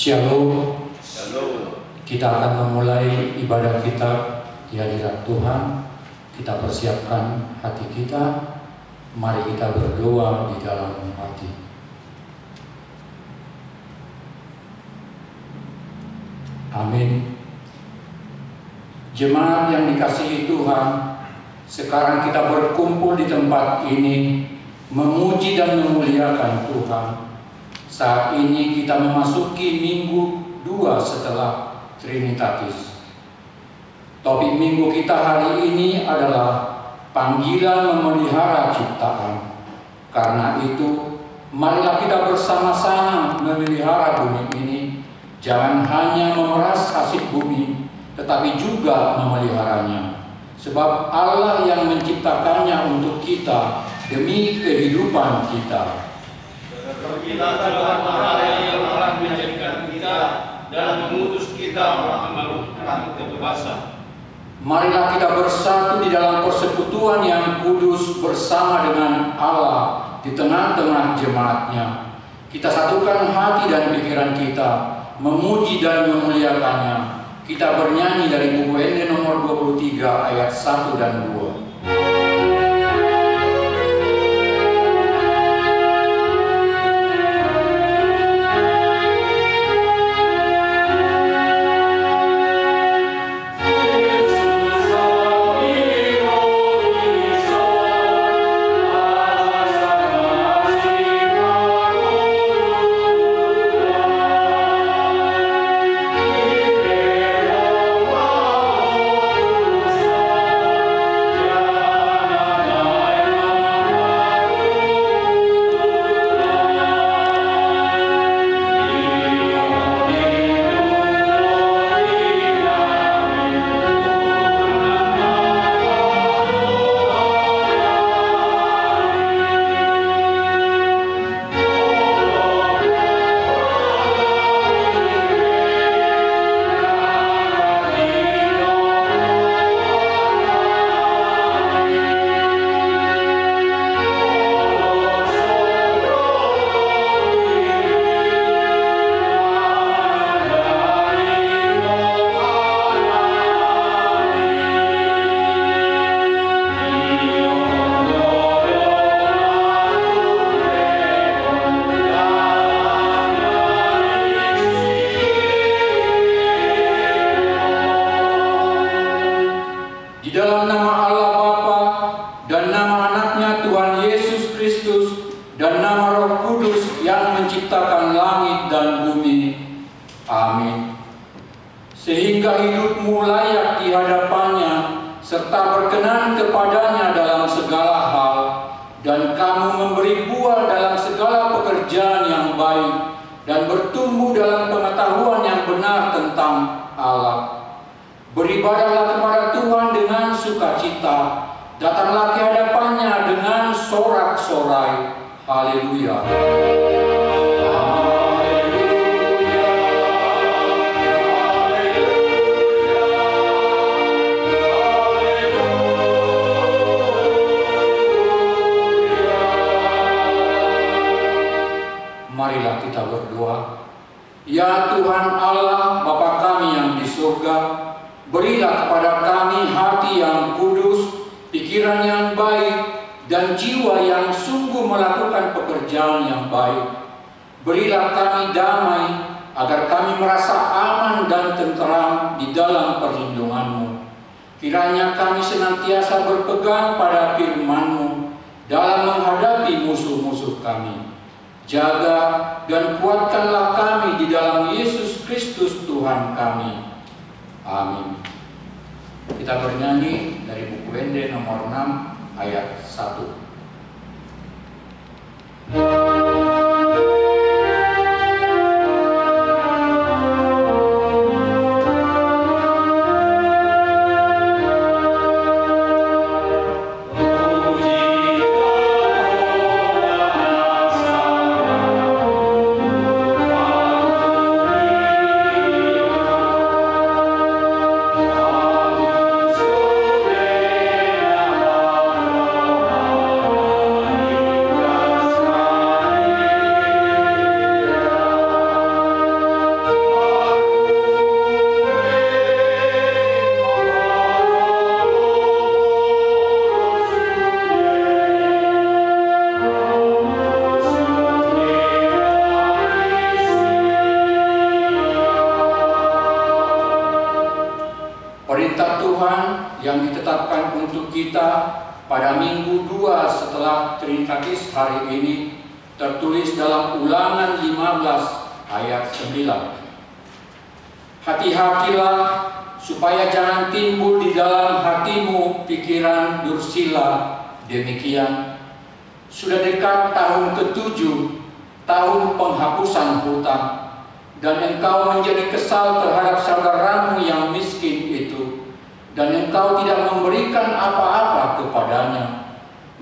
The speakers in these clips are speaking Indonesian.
Shalom. Shalom. Kita akan memulai ibadah kita di hadirat Tuhan. Kita persiapkan hati kita. Mari kita berdoa di dalam hati. Amin. Jemaat yang dikasihi Tuhan, sekarang kita berkumpul di tempat ini memuji dan memuliakan Tuhan. Saat ini kita memasuki minggu 2 setelah Trinitatis. Topik minggu kita hari ini adalah panggilan memelihara ciptaan. Karena itu, marilah kita bersama-sama memelihara bumi ini. Jangan hanya memeras hasil bumi, tetapi juga memeliharanya. Sebab Allah yang menciptakannya untuk kita demi kehidupan kita. Kita Tuhan Allah yang telah menjadikan kita dan mengutus kita melakukan kebebasan. Marilah kita bersatu di dalam persekutuan yang kudus bersama dengan Allah di tengah-tengah jemaatnya. Kita satukan hati dan pikiran kita, memuji dan memuliakannya. Kita bernyanyi dari buku ND nomor 23 ayat 1 dan 2. Beribadahlah kepada Tuhan dengan sukacita, datanglah ke hadapannya dengan sorak-sorai. Haleluya. Marilah kita berdoa. Ya Tuhan Allah, Bapa kami yang di surga, berilah kepada kami hati yang kudus, pikiran yang baik, dan jiwa yang sungguh melakukan pekerjaan yang baik. Berilah kami damai, agar kami merasa aman dan tenteram di dalam perlindungan-Mu. Kiranya kami senantiasa berpegang pada firman-Mu dalam menghadapi musuh-musuh kami. Jaga dan kuatkanlah kami di dalam Yesus Kristus Tuhan kami. Amin. Kita bernyanyi dari buku ND nomor 6 ayat 1. Oh yang ditetapkan untuk kita pada minggu 2 setelah Trinitatis hari ini tertulis dalam Ulangan 15 ayat 9. Hati-hatilah supaya jangan timbul di dalam hatimu pikiran dursila demikian. Sudah dekat tahun ke-7, tahun penghapusan hutang, dan engkau menjadi kesal terhadap saudaramu yang miskin itu, dan engkau tidak memberikan apa-apa kepadanya.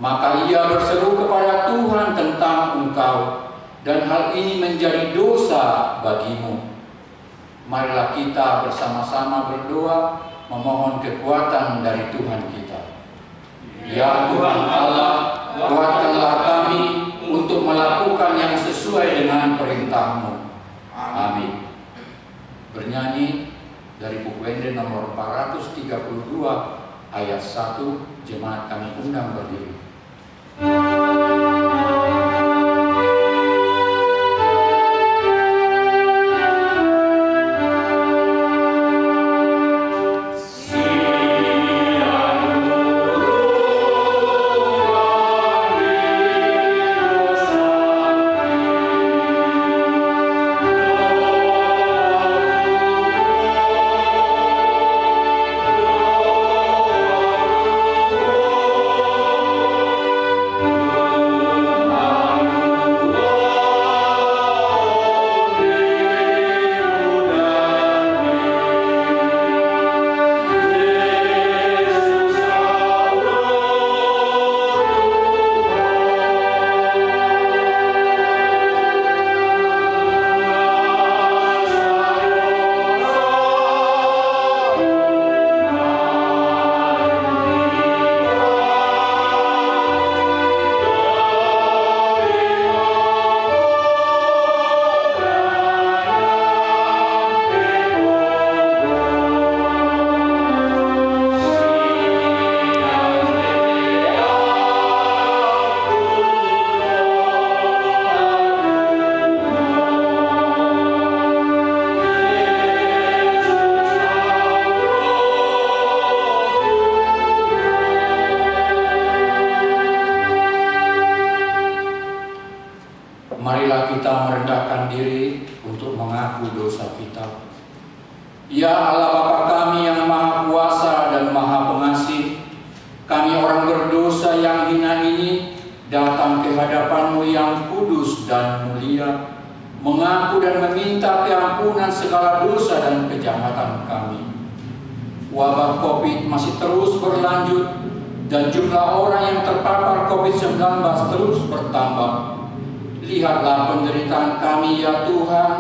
Maka ia berseru kepada Tuhan tentang engkau, dan hal ini menjadi dosa bagimu. Marilah kita bersama-sama berdoa, memohon kekuatan dari Tuhan kita. Ya Tuhan Allah, kuatkanlah kami untuk melakukan yang sesuai dengan perintah-Mu. Amin. Bernyanyi dari buku Ende nomor 432 ayat 1, jemaat kami undang berdiri. Marilah kita merendahkan diri untuk mengaku dosa kita. Ya Allah Bapa kami yang Maha Kuasa dan Maha Pengasih, kami orang berdosa yang hina ini datang ke hadapan-Mu yang kudus dan mulia, mengaku dan meminta keampunan segala dosa dan kejahatan kami. Wabah COVID masih terus berlanjut dan jumlah orang yang terpapar COVID-19 terus bertambah. Lihatlah penderitaan kami ya Tuhan,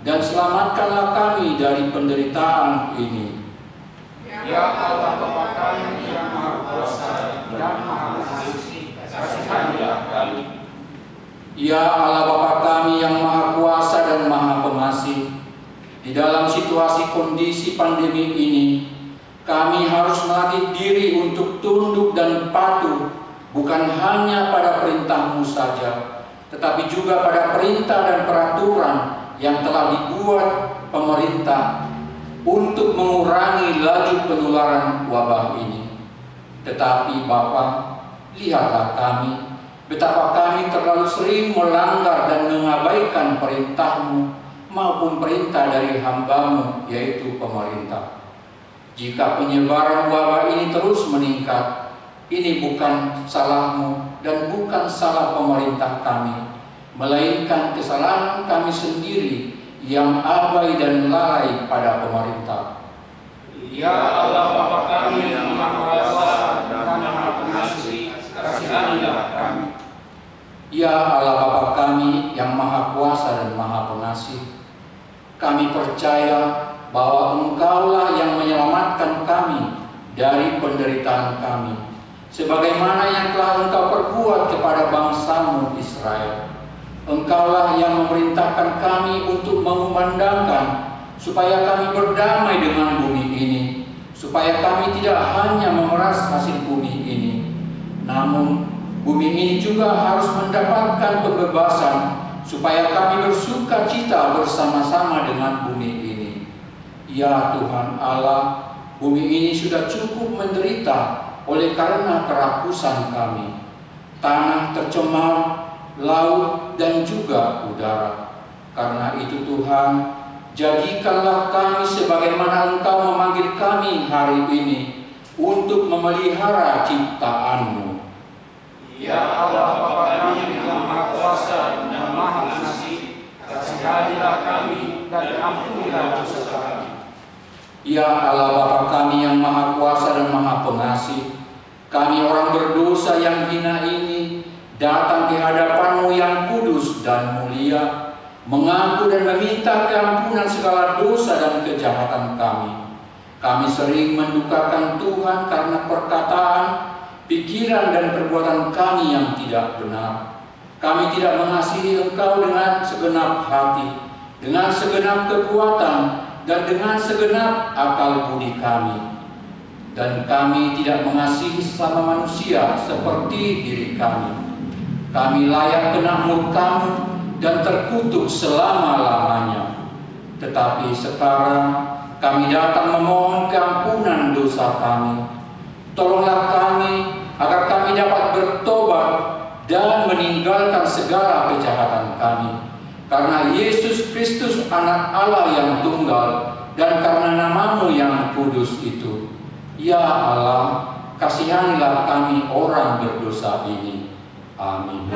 dan selamatkanlah kami dari penderitaan ini. Ya Allah Bapa kami yang Maha Kuasa dan Maha Pengasih, kasihanilah kami. Ya Allah Bapa kami yang Maha Kuasa dan Maha Pengasih, di dalam situasi kondisi pandemi ini, kami harus melatih diri untuk tunduk dan patuh, bukan hanya pada perintah-Mu saja, tetapi juga pada perintah dan peraturan yang telah dibuat pemerintah untuk mengurangi laju penularan wabah ini. Tetapi Bapa, lihatlah kami, betapa kami terlalu sering melanggar dan mengabaikan perintah-Mu maupun perintah dari hamba-Mu, yaitu pemerintah. Jika penyebaran wabah ini terus meningkat, ini bukan salah-Mu dan bukan salah pemerintah kami, melainkan kesalahan kami sendiri yang abai dan lalai pada pemerintah. Ya Allah Bapa kami yang Maha Kuasa dan Maha Pengasih, kasihanilah kami. Ya Allah Bapa kami yang Maha Kuasa dan Maha Pengasih, kami percaya bahwa Engkaulah yang menyelamatkan kami dari penderitaan kami, sebagaimana yang telah Engkau perbuat kepada bangsa-Mu Israel. Engkaulah yang memerintahkan kami untuk mengumandangkan supaya kami berdamai dengan bumi ini, supaya kami tidak hanya memeras hasil bumi ini, namun bumi ini juga harus mendapatkan pembebasan, supaya kami bersuka cita bersama-sama dengan bumi ini. Ya Tuhan Allah, bumi ini sudah cukup menderita oleh karena kerakusan kami. Tanah tercemar, laut dan juga udara. Karena itu Tuhan, jadikanlah kami sebagaimana Engkau memanggil kami hari ini untuk memelihara ciptaan-Mu. Ya Allah Bapa kami yang Maha Kuasa dan Maha Pengasih, kasihanilah kami dan ampunilah dosa kami. Ya Allah Bapa kami yang Maha Kuasa dan Maha Pengasih, kami orang berdosa yang hina ini datang ke hadapan-Mu yang kudus dan mulia, mengaku dan meminta keampunan segala dosa dan kejahatan kami. Kami sering mendukakan Tuhan karena perkataan, pikiran dan perbuatan kami yang tidak benar. Kami tidak mengasihi Engkau dengan segenap hati, dengan segenap kekuatan, dan dengan segenap akal budi kami. Dan kami tidak mengasihi sesama manusia seperti diri kami. Kami layak kena murka-Mu dan terkutuk selama-lamanya. Tetapi sekarang kami datang memohon keampunan dosa kami. Tolonglah kami agar kami dapat bertobat dan meninggalkan segala kejahatan kami. Karena Yesus Kristus anak Allah yang tunggal dan karena nama-Mu yang kudus itu. Ya Allah, kasihanilah kami orang berdosa ini. Amin.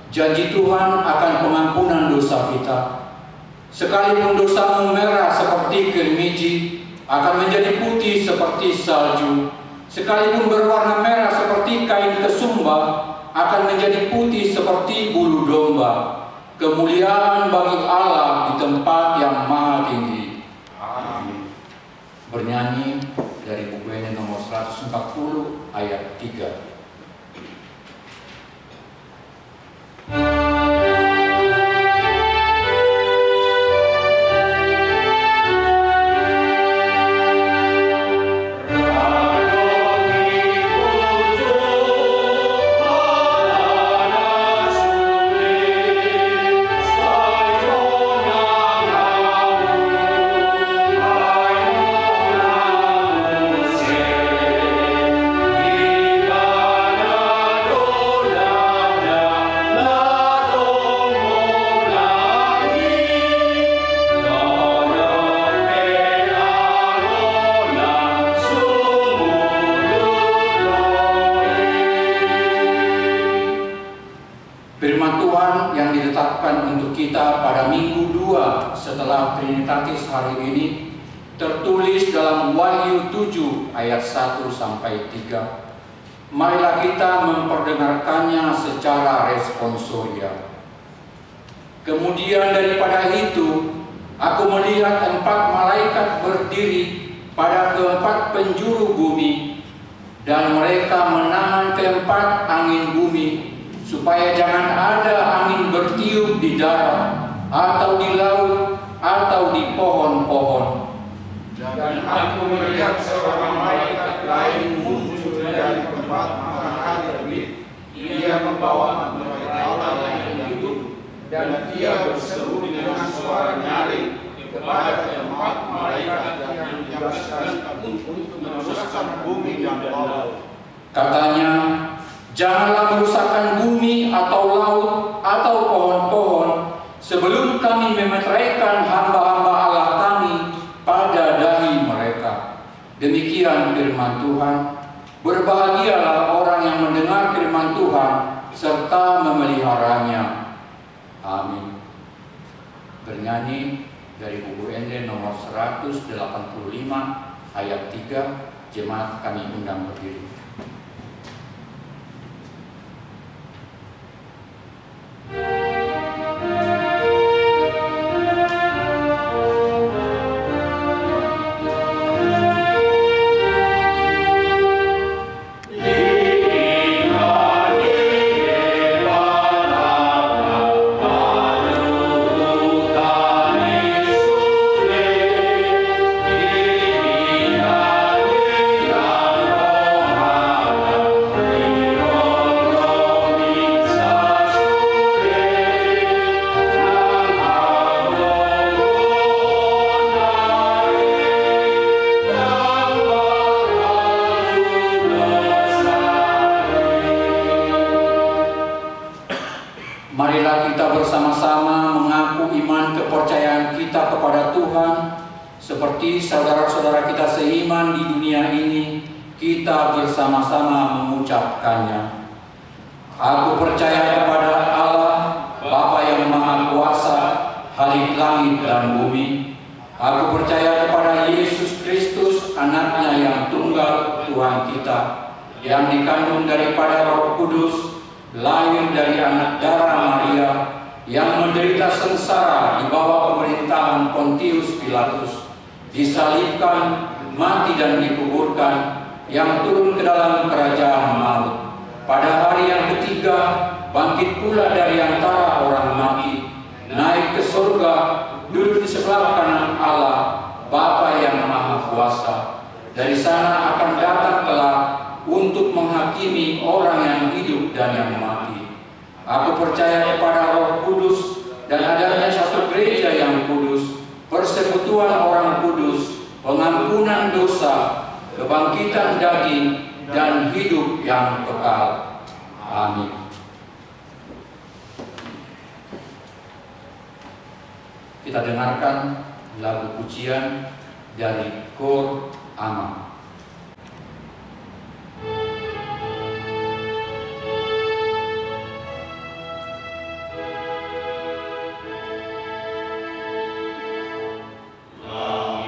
Janji Tuhan akan pengampunan dosa kita. Sekalipun dosamu merah seperti germiji, akan menjadi putih seperti salju. Sekalipun berwarna merah seperti kain kesumba, akan menjadi putih seperti bulu domba. Kemuliaan bagi Allah di tempat yang maha tinggi. Amin. Bernyanyi dari buku ini nomor 140 ayat 3. Firman Tuhan yang ditetapkan untuk kita pada minggu 2 setelah Trinitatis hari ini tertulis dalam Wahyu 7 ayat 1 sampai 3. Marilah kita memperdengarkannya secara responsoria. Kemudian daripada itu, aku melihat 4 malaikat berdiri pada keempat penjuru bumi, dan mereka menahan keempat angin bumi, supaya jangan ada angin bertiup di darat, atau di laut, atau di pohon-pohon. Dan aku melihat seorang malaikat lain muncul dari tempat matahari terbit. Ia membawa merpati Allah yang hidup, dan ia berseru dengan suara nyaring kepada keempat malaikat yang ditugaskan untuk meneruskan bumi dan laut. Katanya, Janganlah merusakkan bumi atau laut atau pohon-pohon sebelum kami memeteraikan hamba-hamba Allah kami pada dahi mereka. Demikian firman Tuhan. Berbahagialah orang yang mendengar firman Tuhan serta memeliharanya. Amin. Bernyanyi dari buku Ende nomor 185 ayat 3, jemaat kami undang berdiri. Marilah kita bersama-sama mengaku iman kepercayaan kita kepada Tuhan, seperti saudara-saudara kita seiman di dunia ini, kita bersama-sama mengucapkannya. Aku percaya kepada Allah, Bapa yang Maha Kuasa, Khalik langit dan bumi. Aku percaya kepada Yesus Kristus, Anaknya yang tunggal, Tuhan kita, yang dikandung daripada Roh Kudus, lahir dari anak darah Maria, yang menderita sengsara di bawah pemerintahan Pontius Pilatus, disalibkan, mati dan dikuburkan, yang turun ke dalam kerajaan maut. Pada hari yang ketiga, bangkit pula dari antara orang mati, naik ke surga, duduk di sebelah kanan Allah, Bapa yang Maha Kuasa. Dari sana akan datang kelak untuk menghakimi orang yang hidup dan yang mati. Aku percaya kepada Roh Kudus dan adanya satu gereja yang kudus, persekutuan orang kudus, pengampunan dosa, kebangkitan daging, dan hidup yang kekal. Amin. Kita dengarkan lagu pujian dari Kor Aman. La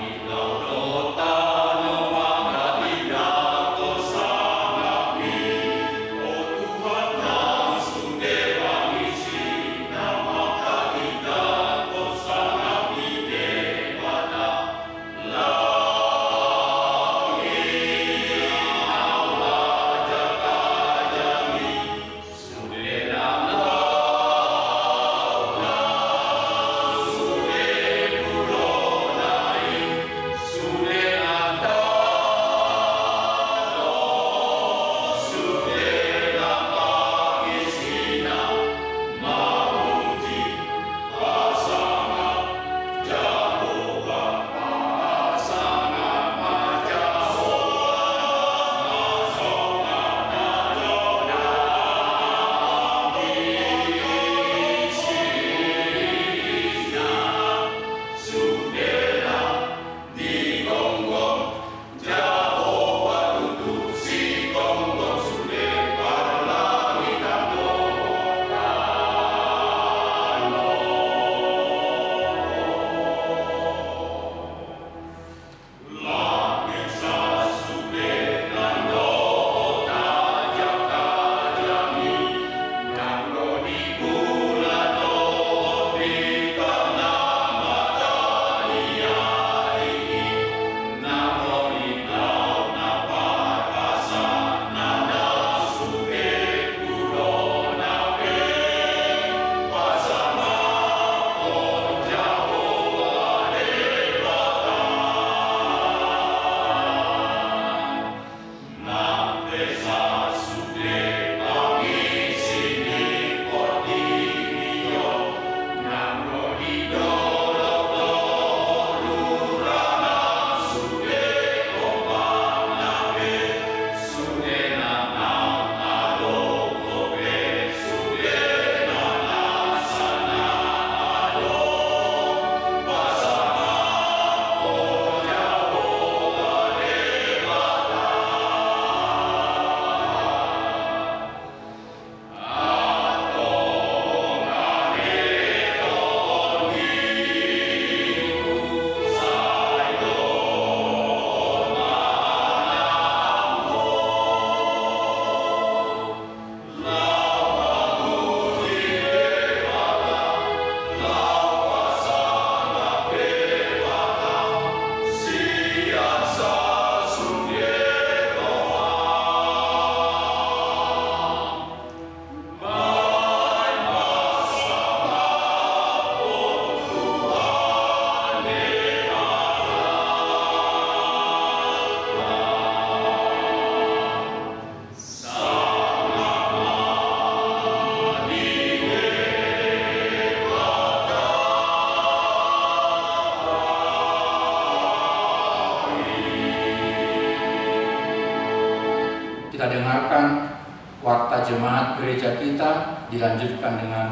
jemaat gereja kita dilanjutkan dengan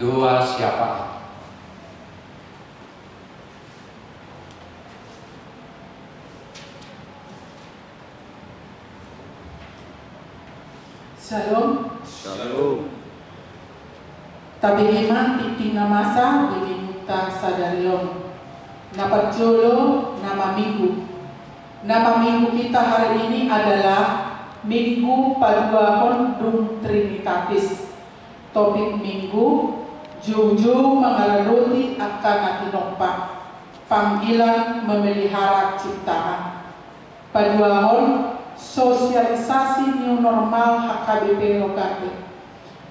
doa syafaat. Shalom. Shalom. Tabi iman titing namasa diminta sadarion. Nama jolo, nama minggu. Nama minggu kita hari ini adalah Minggu Paduahon Dum Trinitatis. Topik minggu Juju mengaruti akan tinokpa. Panggilan memelihara ciptaan. Paduahon sosialisasi new normal HKBP Rogate.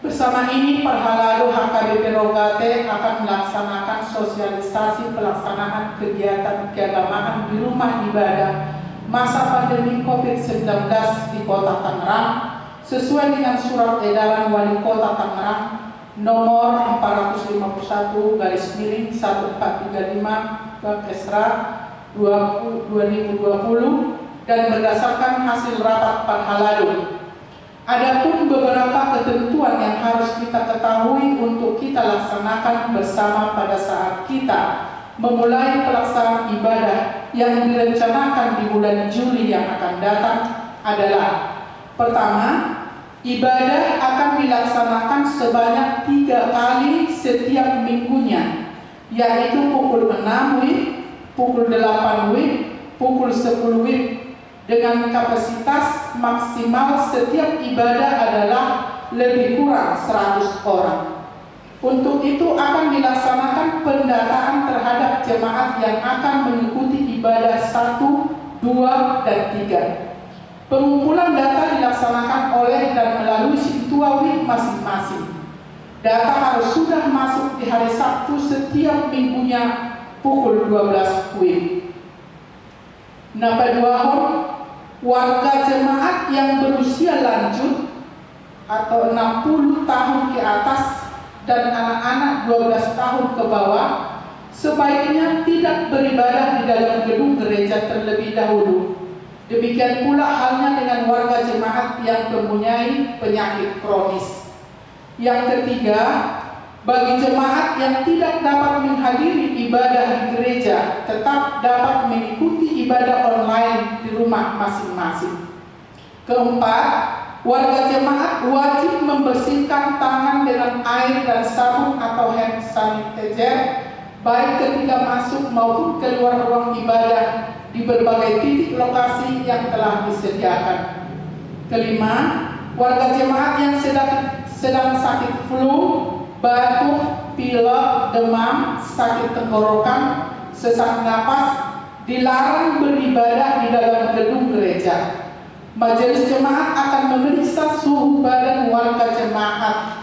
Bersama ini Perhalado HKBP Rogate akan melaksanakan sosialisasi pelaksanaan kegiatan keagamaan di rumah ibadah masa pandemi COVID-19 di Kota Tangerang sesuai dengan surat edaran Wali Kota Tangerang nomor 451/1/435/2020 dan berdasarkan hasil rapat Perhalado. Adapun beberapa ketentuan yang harus kita ketahui untuk kita laksanakan bersama pada saat kita memulai pelaksanaan ibadah yang direncanakan di bulan Juli yang akan datang adalah: pertama, ibadah akan dilaksanakan sebanyak 3 kali setiap minggunya, yaitu pukul 6 WIB, pukul 8 WIB, pukul 10 WIB, dengan kapasitas maksimal setiap ibadah adalah lebih kurang 100 orang. Untuk itu akan dilaksanakan pendataan terhadap jemaat yang akan mengikuti ibadah 1, 2, dan 3. Pengumpulan data dilaksanakan oleh dan melalui Sintua WIB masing-masing. Data harus sudah masuk di hari Sabtu setiap minggunya pukul 12 WIB. Napaduahon, warga jemaat yang berusia lanjut atau 60 tahun ke atas dan anak-anak 12 tahun ke bawah sebaiknya tidak beribadah di dalam gedung gereja terlebih dahulu. Demikian pula halnya dengan warga jemaat yang mempunyai penyakit kronis. Yang ketiga, bagi jemaat yang tidak dapat menghadiri ibadah di gereja tetap dapat mengikuti ibadah online di rumah masing-masing. Keempat, warga jemaat wajib membersihkan tangan dengan air dan sabun atau hand sanitizer baik ketika masuk maupun keluar ruang ibadah di berbagai titik lokasi yang telah disediakan. Kelima, warga jemaat yang sedang sakit flu, batuk, pilek, demam, sakit tenggorokan, sesak napas dilarang beribadah di dalam gedung gereja. Majelis jemaat akan memeriksa suhu badan warga jemaat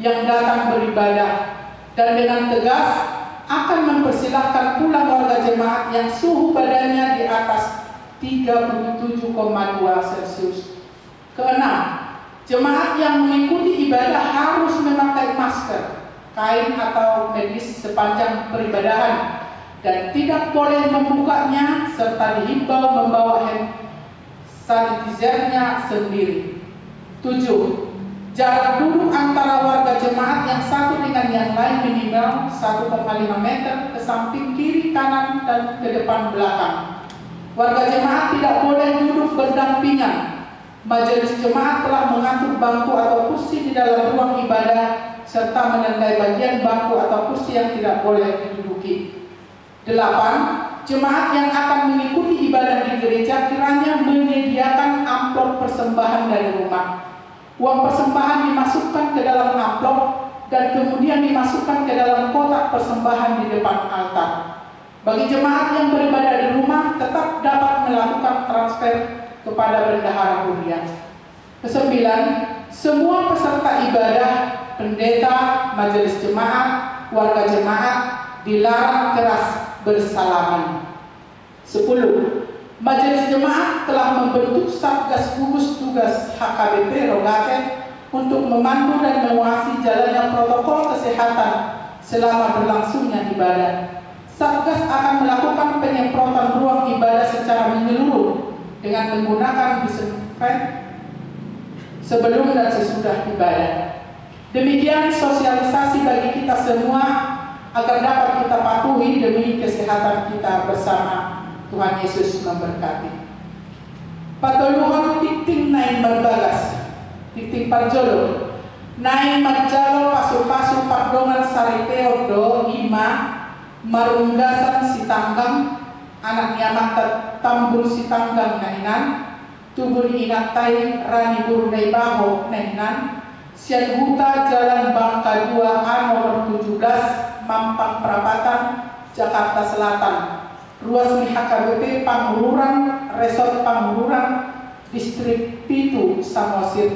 yang datang beribadah dan dengan tegas akan mempersilahkan pulang warga jemaat yang suhu badannya di atas 37,2 Celcius. Keenam, jemaat yang mengikuti ibadah harus memakai masker, kain atau medis sepanjang peribadahan dan tidak boleh membukanya serta dihimbau membawa hand sanitizernya sendiri. 7. Jarak duduk antara warga jemaat yang satu dengan yang lain minimal 1,5 meter ke samping kiri, kanan, dan ke depan belakang. Warga jemaat tidak boleh duduk berdampingan. Majelis jemaat telah mengatur bangku atau kursi di dalam ruang ibadah serta menandai bagian bangku atau kursi yang tidak boleh diduduki. 8. Jemaat yang akan mengikuti ibadah di gereja kiranya menyediakan amplop persembahan dari rumah. Uang persembahan dimasukkan ke dalam amplop dan kemudian dimasukkan ke dalam kotak persembahan di depan altar. Bagi jemaat yang beribadah di rumah tetap dapat melakukan transfer kepada bendahara hurian. 9. Semua peserta ibadah, pendeta, majelis jemaat, warga jemaat dilarang keras bersalaman. 10. Majelis jemaat telah membentuk Satgas Gugus Tugas HKBP Rogate untuk memandu dan mengawasi jalannya protokol kesehatan selama berlangsungnya ibadah. Satgas akan melakukan penyemprotan ruang ibadah secara menyeluruh dengan menggunakan disinfektan sebelum dan sesudah ibadah. Demikian sosialisasi bagi kita semua agar dapat kita patuhi demi kesehatan kita bersama. Tuhan Yesus memberkati. Patuluhan titing naik berbagas, titing parjolo, naik marjalo pasu-pasu pardongan saripeo do ima, marunggasan si tanggang, anak nyamat tambul si tanggang nainan, tubul inatai rani burunai baho nainan, sian huta jalan Bangka 2A nomor 17, Mampang Perapatan, Jakarta Selatan. Ruas HKBP Pangururan, Resort Pangururan, Distrik Pitu, Samosir.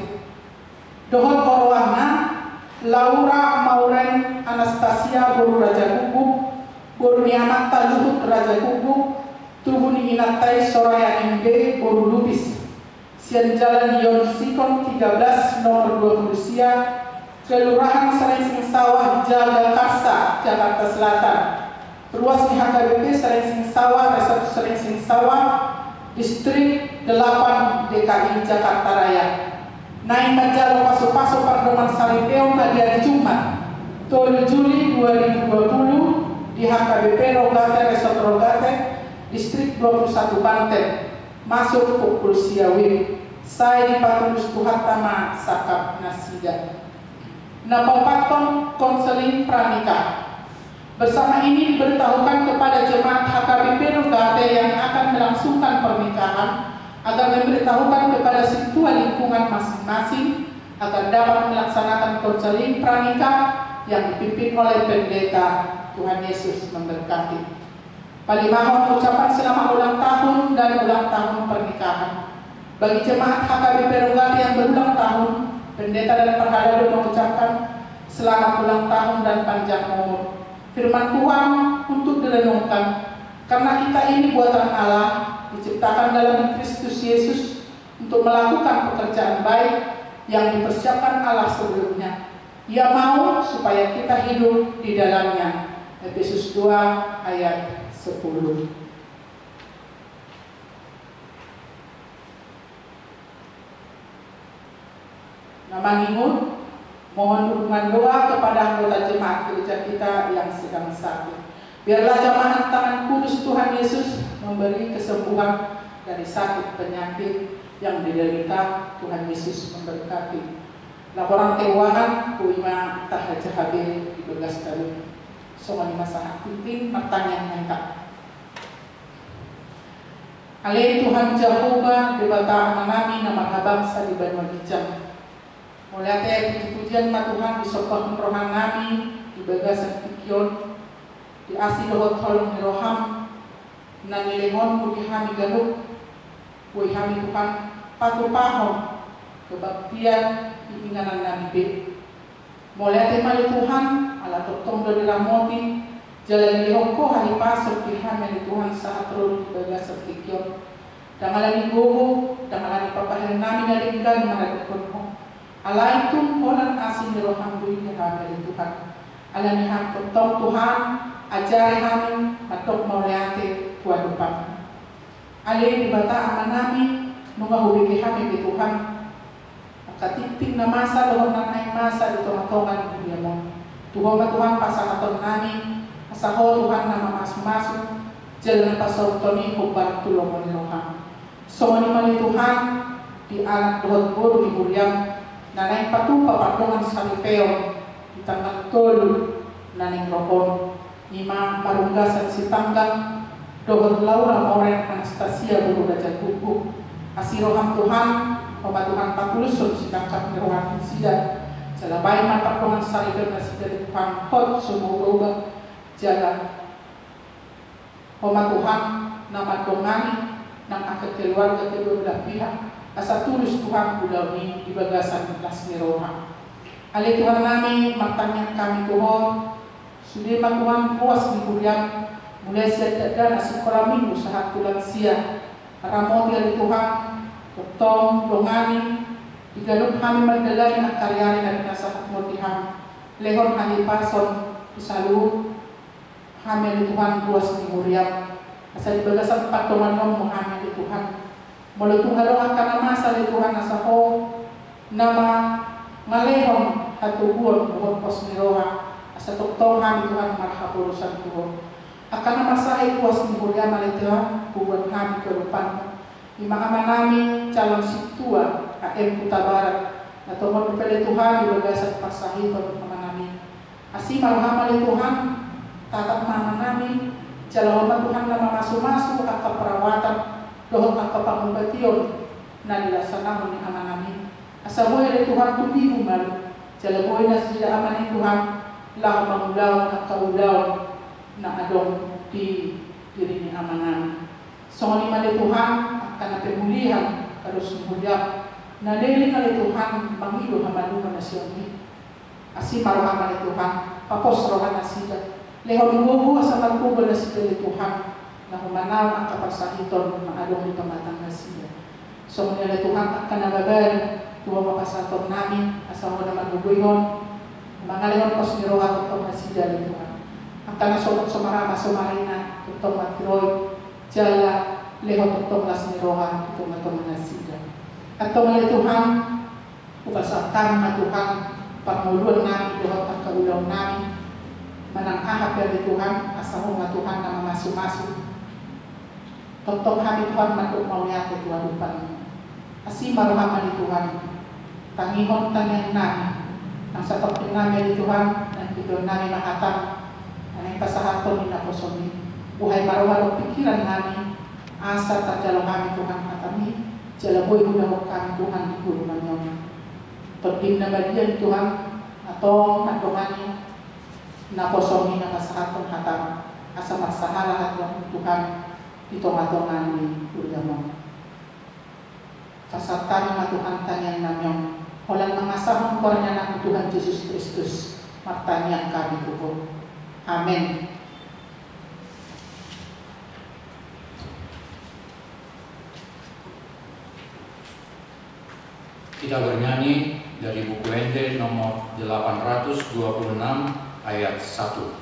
Dohot Korwana, Laura Mauren Anastasia Guru Raja Guguk, Guru Niamata Luhut Raja Guguk, Tubuni Inatai Soraya MD Guru Lubis. Sian Jalan Yon Sikon 13 nomor 20 Sia, Kelurahan Saringsing Sawah, Jagakarsa, Jakarta Selatan. Ruas HKBP Saringsing Sawah, Resort Saringsing Sawah, Distrik 8 DKI Jakarta Raya. Naik Majalo pasu-pasu Pardoman Saripeo pada hari Jumat 7 Juli 2020 di HKBP Rogate, Resort Rogate, Distrik 21 Banten. Masuk pukul siawin. Saya dipatulus Tuhan Tama Sakap Nasida. Napapatong konseling pranikah. Bersama ini diberitahukan kepada jemaat HKBP Rogate yang akan melangsungkan pernikahan agar memberitahukan kepada situa lingkungan masing-masing agar dapat melaksanakan konseling pranikah yang dipimpin oleh pendeta. Tuhan Yesus memberkati. Palimahon ucapan selamat ulang tahun dan ulang tahun pernikahan. Bagi jemaat HKBP Rogate yang berulang tahun, pendeta dan perhadap mengucapkan selamat ulang tahun dan panjang umur. Firman Tuhan untuk direnungkan, karena kita ini buatan Allah, diciptakan dalam Kristus Yesus untuk melakukan pekerjaan baik yang dipersiapkan Allah sebelumnya. Ia mau supaya kita hidup di dalamnya. Efesus 2 ayat 10. Nama Ningun, mohon dukungan doa kepada anggota jemaat gereja kita yang sedang sakit. Biarlah jamaah tangan kudus Tuhan Yesus memberi kesembuhan dari sakit penyakit yang diderita. Tuhan Yesus memberkati. Laporan keuangan Kuima Tahaja HB di Begas Kali. Soal masalah penting pertanyaan mereka. Ale Tuhan Jehovah debata menami nama bangsa di Banua Gijang. Mulai puji-pujian ma Tuhan disokong rohan nami di bagasan pikion di asih dohot tolong di roham na nilengon muli hami galuk buhay hami Tuhan patupahon kebaktian ibinganan nami be mulai mali Tuhan ala totong do diramoti jalan lihongko hari pasok di hami Tuhan saat rol di bagasan pikion dangalani gogo dangalani papahin nami nalinggan manadukon mo. Alaikum holan asin roham duit hamil Tuhan. Alani ham petong Tuhan ajari kami matok mauliate Tuhan depan. Ale dibata amanami nunga hubiki kami di Tuhan. Katiting na masa doon na naing masa dito matongan di dia mo. Tuhan pasangaton nami asaho Tuhan na mamas-masu jalan pasok toni hubang tulong mo ni roham. So ni mali Tuhan di anak doon buru di buryam. Nanay patupa pardongan saripeo ditanggal tolu nanay rohon ima marunggasan si tanggang dohot Laura Mauren Anastasia Guru Raja Guguk asiroham Tuhan pematuhan patulusun si tangkap nirohan sida jalabay na pardongan saripeo na sida di Tuhan hot sumuruga jalan pematuhan nama dongani ng akad keluarga kedua belah pihak asa tulus Tuhan budawni di bagasan las niroha. Ali Tuhan nami matanya kami Tuhan sudah Tuhan puas di kurian mulai sejak dan sekolah minggu saat tulang sia ramoti ali Tuhan ketong longani diganut kami mendalani nak karyari dan nasahat motihan lehon hari pason disalu kami ali Tuhan puas di kurian asa di bagasan patungan ngomong kami ali Tuhan Mulutung harong akan masa li Tuhan asaho nama malehon hatuhuan buhon pos miroha asa toktongan Tuhan marhapurusan Tuhan akan nama saya kuas mulia malaikat buat kami kerupan lima amanami calon situa AM Kuta Barat atau mau pilih Tuhan di bagasan pasahi untuk amanami asih maruhama Tuhan tatap amanami calon Tuhan nama masuk-masuk akap perawatan dohon akap pangubation na dilaksanakan ni amanami asa boy Tuhan tupi umal calon boy na sila amanin Tuhan lah mangulaw at kaulaw na adong di diri ni amanami so ni mali Tuhan akan pemulihan harus mulia na dili na Tuhan mangido hamaluma na siya ni asih maruhama Tuhan papos rohan na sila lehon gugu sa magpubol na sila Tuhan na humanaw ang kapasahiton na adong di pamatang na siya so nila Tuhan akan nababal tuwa mapasaton namin asa mo naman guguyon mga lehon pos niroha tutong na sila Tuhan akan nasulot sumarama sumarina tutong matiroy jala lehon tutong las niroha tutong na sila at tumalay Tuhan upasatang na Tuhan panguluan namin lehon ang kaulaw namin manangahap dari Tuhan asal nga Tuhan na masuk-masuk totong kami Tuhan matuk mauliat Tuhan lupan asih maruhama ni Tuhan tangihon tanyang namin ang sa tokting namin ni Tuhan dan video namin makatang ang pasahaton ni Naposomi buhay maruhalo pikiran namin asa tajalong kami Tuhan katami jalaboy hunahok kami Tuhan di guru manyon tokting na badian Tuhan atong natungani Naposomi na pasahaton hatang asa masahala hatong Tuhan ito-matongan ni Ulyamon. Kasatani matuhan tanyang namyong walang mangasahong kornya ng Tuhan Jesus Kristus matanyang kami kuko. Amen. Kita bernyanyi dari buku Ende nomor 826 ayat 1.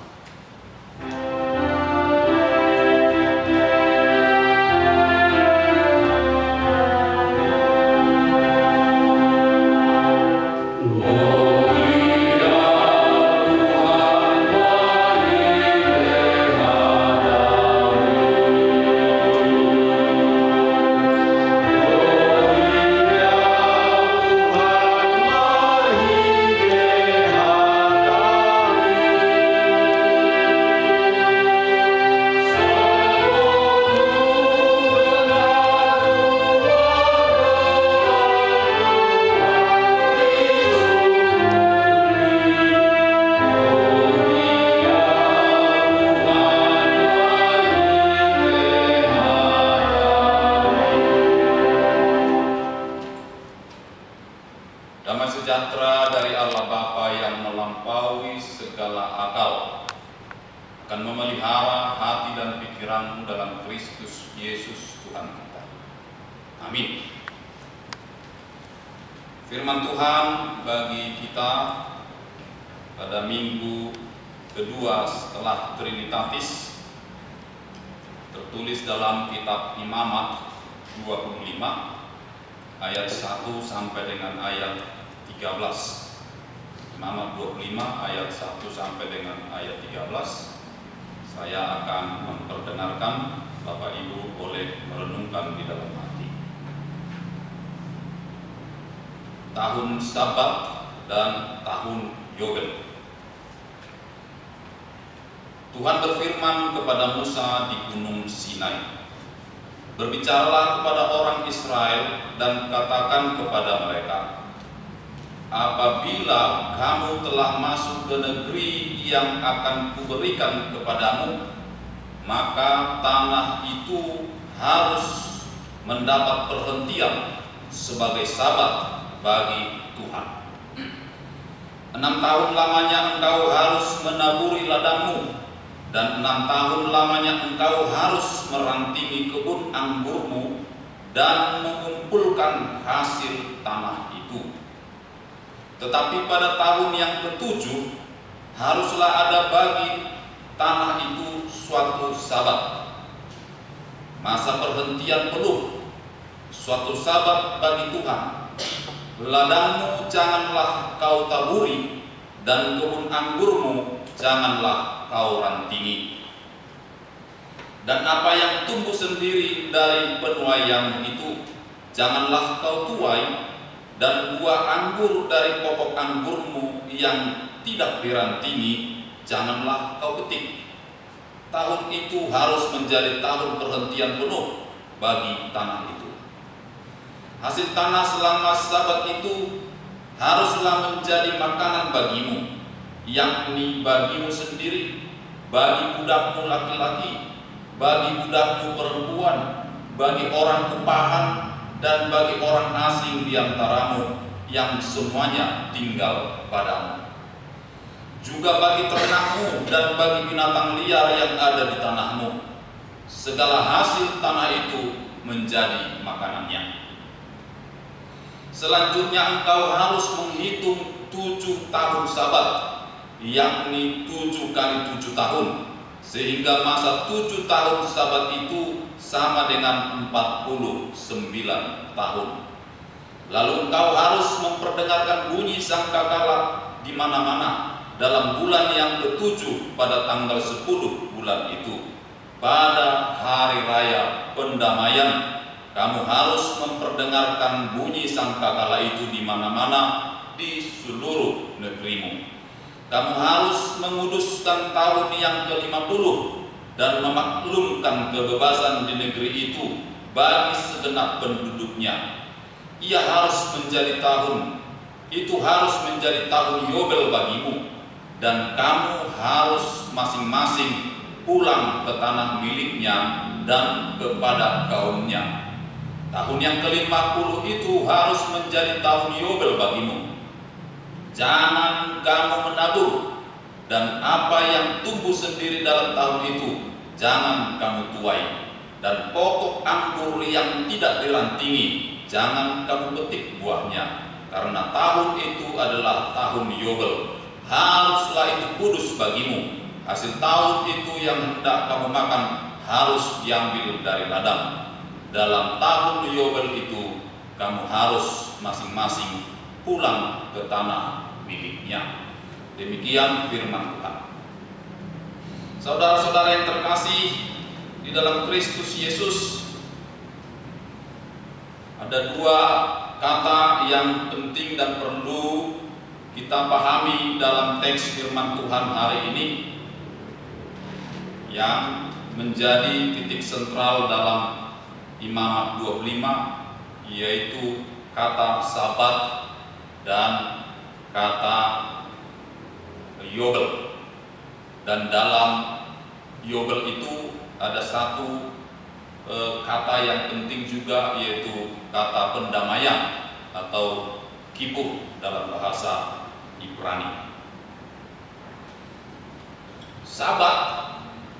Damai sejahtera dari Allah Bapa yang melampaui segala akal akan memelihara hati dan pikiranmu dalam Kristus Yesus Tuhan kita. Amin. Firman Tuhan bagi kita pada minggu kedua setelah Trinitatis tertulis dalam kitab Imamat 25 ayat 1 sampai dengan ayat 13. Imamat 25 ayat 1 sampai dengan ayat 13. Saya akan memperdengarkan, Bapak Ibu boleh merenungkan di dalam hati. Tahun Sabat dan tahun Yobel. Tuhan berfirman kepada Musa di Gunung Sinai, "Berbicaralah kepada orang Israel dan katakan kepada mereka, apabila kamu telah masuk ke negeri yang akan kuberikan kepadamu, maka tanah itu harus mendapat perhentian sebagai sabat bagi Tuhan. 6 tahun lamanya engkau harus menaburi ladangmu, dan 6 tahun lamanya engkau harus merantingi kebun anggurmu dan mengumpulkan hasil tanah itu. Tetapi pada tahun yang ke-7 haruslah ada bagi tanah itu suatu sabat, masa perhentian penuh, suatu sabat bagi Tuhan. ladangmu janganlah kau taburi, dan kebun anggurmu janganlah kau rantingi. Dan apa yang tumbuh sendiri dari penuaianmu itu janganlah kau tuai, dan buah anggur dari pokok anggurmu yang tidak dirantingi janganlah kau petik. Tahun itu harus menjadi tahun perhentian penuh bagi tanah itu. Hasil tanah selama Sabat itu haruslah menjadi makanan bagimu, yakni bagimu sendiri, bagi budakmu laki-laki, bagi budakmu perempuan, bagi orang upahan, dan bagi orang asing di antaramu yang semuanya tinggal padamu. Juga bagi ternakmu dan bagi binatang liar yang ada di tanahmu, segala hasil tanah itu menjadi makanannya. Selanjutnya engkau harus menghitung 7 tahun Sabat, yakni 7 kali 7 tahun, sehingga masa 7 tahun Sabat itu sama dengan 49 tahun. Lalu engkau harus memperdengarkan bunyi sangkakala di mana-mana dalam bulan yang ke-7 pada tanggal 10 bulan itu, pada hari raya pendamaian. Kamu harus memperdengarkan bunyi sangkakala itu di mana-mana di seluruh negerimu. Kamu harus menguduskan tahun yang ke-50 dan memaklumkan kebebasan di negeri itu bagi segenap penduduknya. Ia harus menjadi tahun, itu harus menjadi tahun Yobel bagimu, dan kamu harus masing-masing pulang ke tanah miliknya dan kepada kaumnya. Tahun yang ke-50 itu harus menjadi tahun Yobel bagimu. Jangan kamu menabur, dan apa yang tumbuh sendiri dalam tahun itu jangan kamu tuai, dan pokok anggur yang tidak dirantingi jangan kamu petik buahnya, karena tahun itu adalah tahun Yobel. Haruslah itu kudus bagimu. Hasil tahun itu yang hendak kamu makan harus diambil dari ladang. Dalam tahun Yobel itu kamu harus masing-masing pulang ke tanah miliknya. Demikian firman Tuhan. Saudara-saudara yang terkasih di dalam Kristus Yesus, ada 2 kata yang penting dan perlu kita pahami dalam teks firman Tuhan hari ini, yang menjadi titik sentral dalam Imamat 25, yaitu kata Sabat dan kata Yobel. Dan dalam Yobel itu ada satu kata yang penting juga, yaitu kata pendamaian atau kippur dalam bahasa Ibrani. Sabat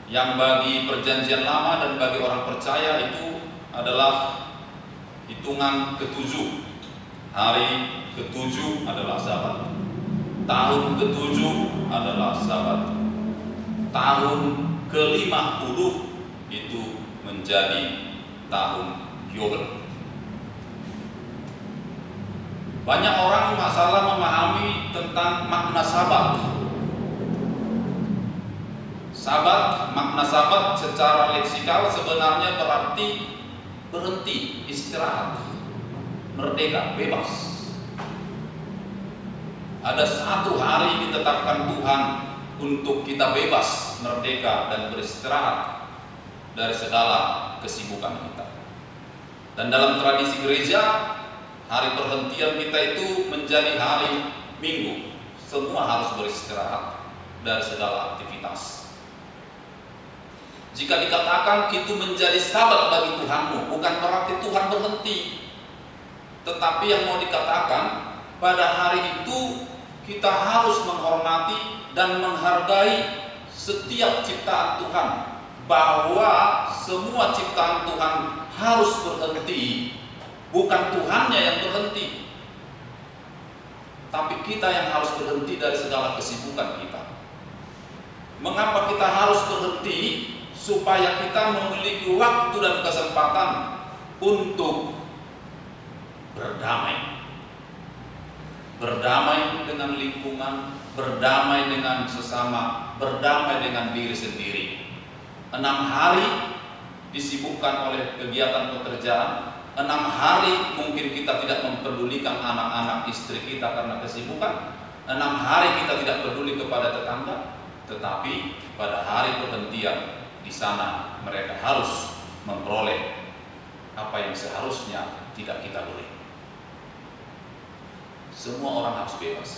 yang bagi perjanjian lama dan bagi orang percaya itu adalah hitungan ke-7. Hari ke-7 adalah Sabat. Tahun ke-7 adalah Sabat. Tahun ke-50 itu menjadi tahun Yobel. Banyak orang masalah memahami tentang makna Sabat. Sabat, makna Sabat secara leksikal sebenarnya berarti berhenti, istirahat, merdeka, bebas. Ada satu hari ditetapkan Tuhan untuk kita bebas, merdeka, dan beristirahat dari segala kesibukan kita. Dan dalam tradisi gereja, hari perhentian kita itu menjadi hari Minggu. Semua harus beristirahat dari segala aktivitas. Jika dikatakan itu menjadi Sabat bagi Tuhanmu, bukan berarti Tuhan berhenti. Tetapi yang mau dikatakan, pada hari itu kita harus menghormati dan menghargai setiap ciptaan Tuhan, bahwa semua ciptaan Tuhan harus berhenti. Bukan Tuhannya yang berhenti, tapi kita yang harus berhenti dari segala kesibukan kita. Mengapa kita harus berhenti? Supaya kita memiliki waktu dan kesempatan untuk berdamai. berdamai dengan lingkungan, berdamai dengan sesama, berdamai dengan diri sendiri. 6 hari disibukkan oleh kegiatan pekerjaan, 6 hari mungkin kita tidak mempedulikan anak-anak istri kita karena kesibukan, 6 hari kita tidak peduli kepada tetangga, tetapi pada hari perhentian di sana mereka harus memperoleh apa yang seharusnya tidak kita beri. Semua orang harus bebas.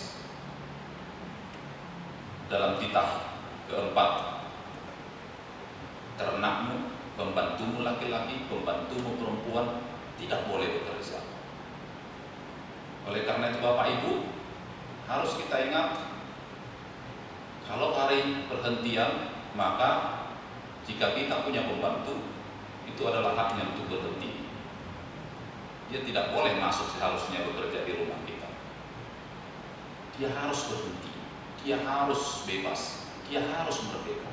Dalam titah keempat, ternakmu, pembantumu laki-laki, pembantumu perempuan tidak boleh bekerja. Oleh karena itu Bapak Ibu, harus kita ingat, kalau hari perhentian, maka jika kita punya pembantu, itu adalah haknya untuk berhenti. Dia tidak boleh masuk seharusnya bekerja di rumah kita. Dia harus berhenti, dia harus bebas, dia harus merdeka.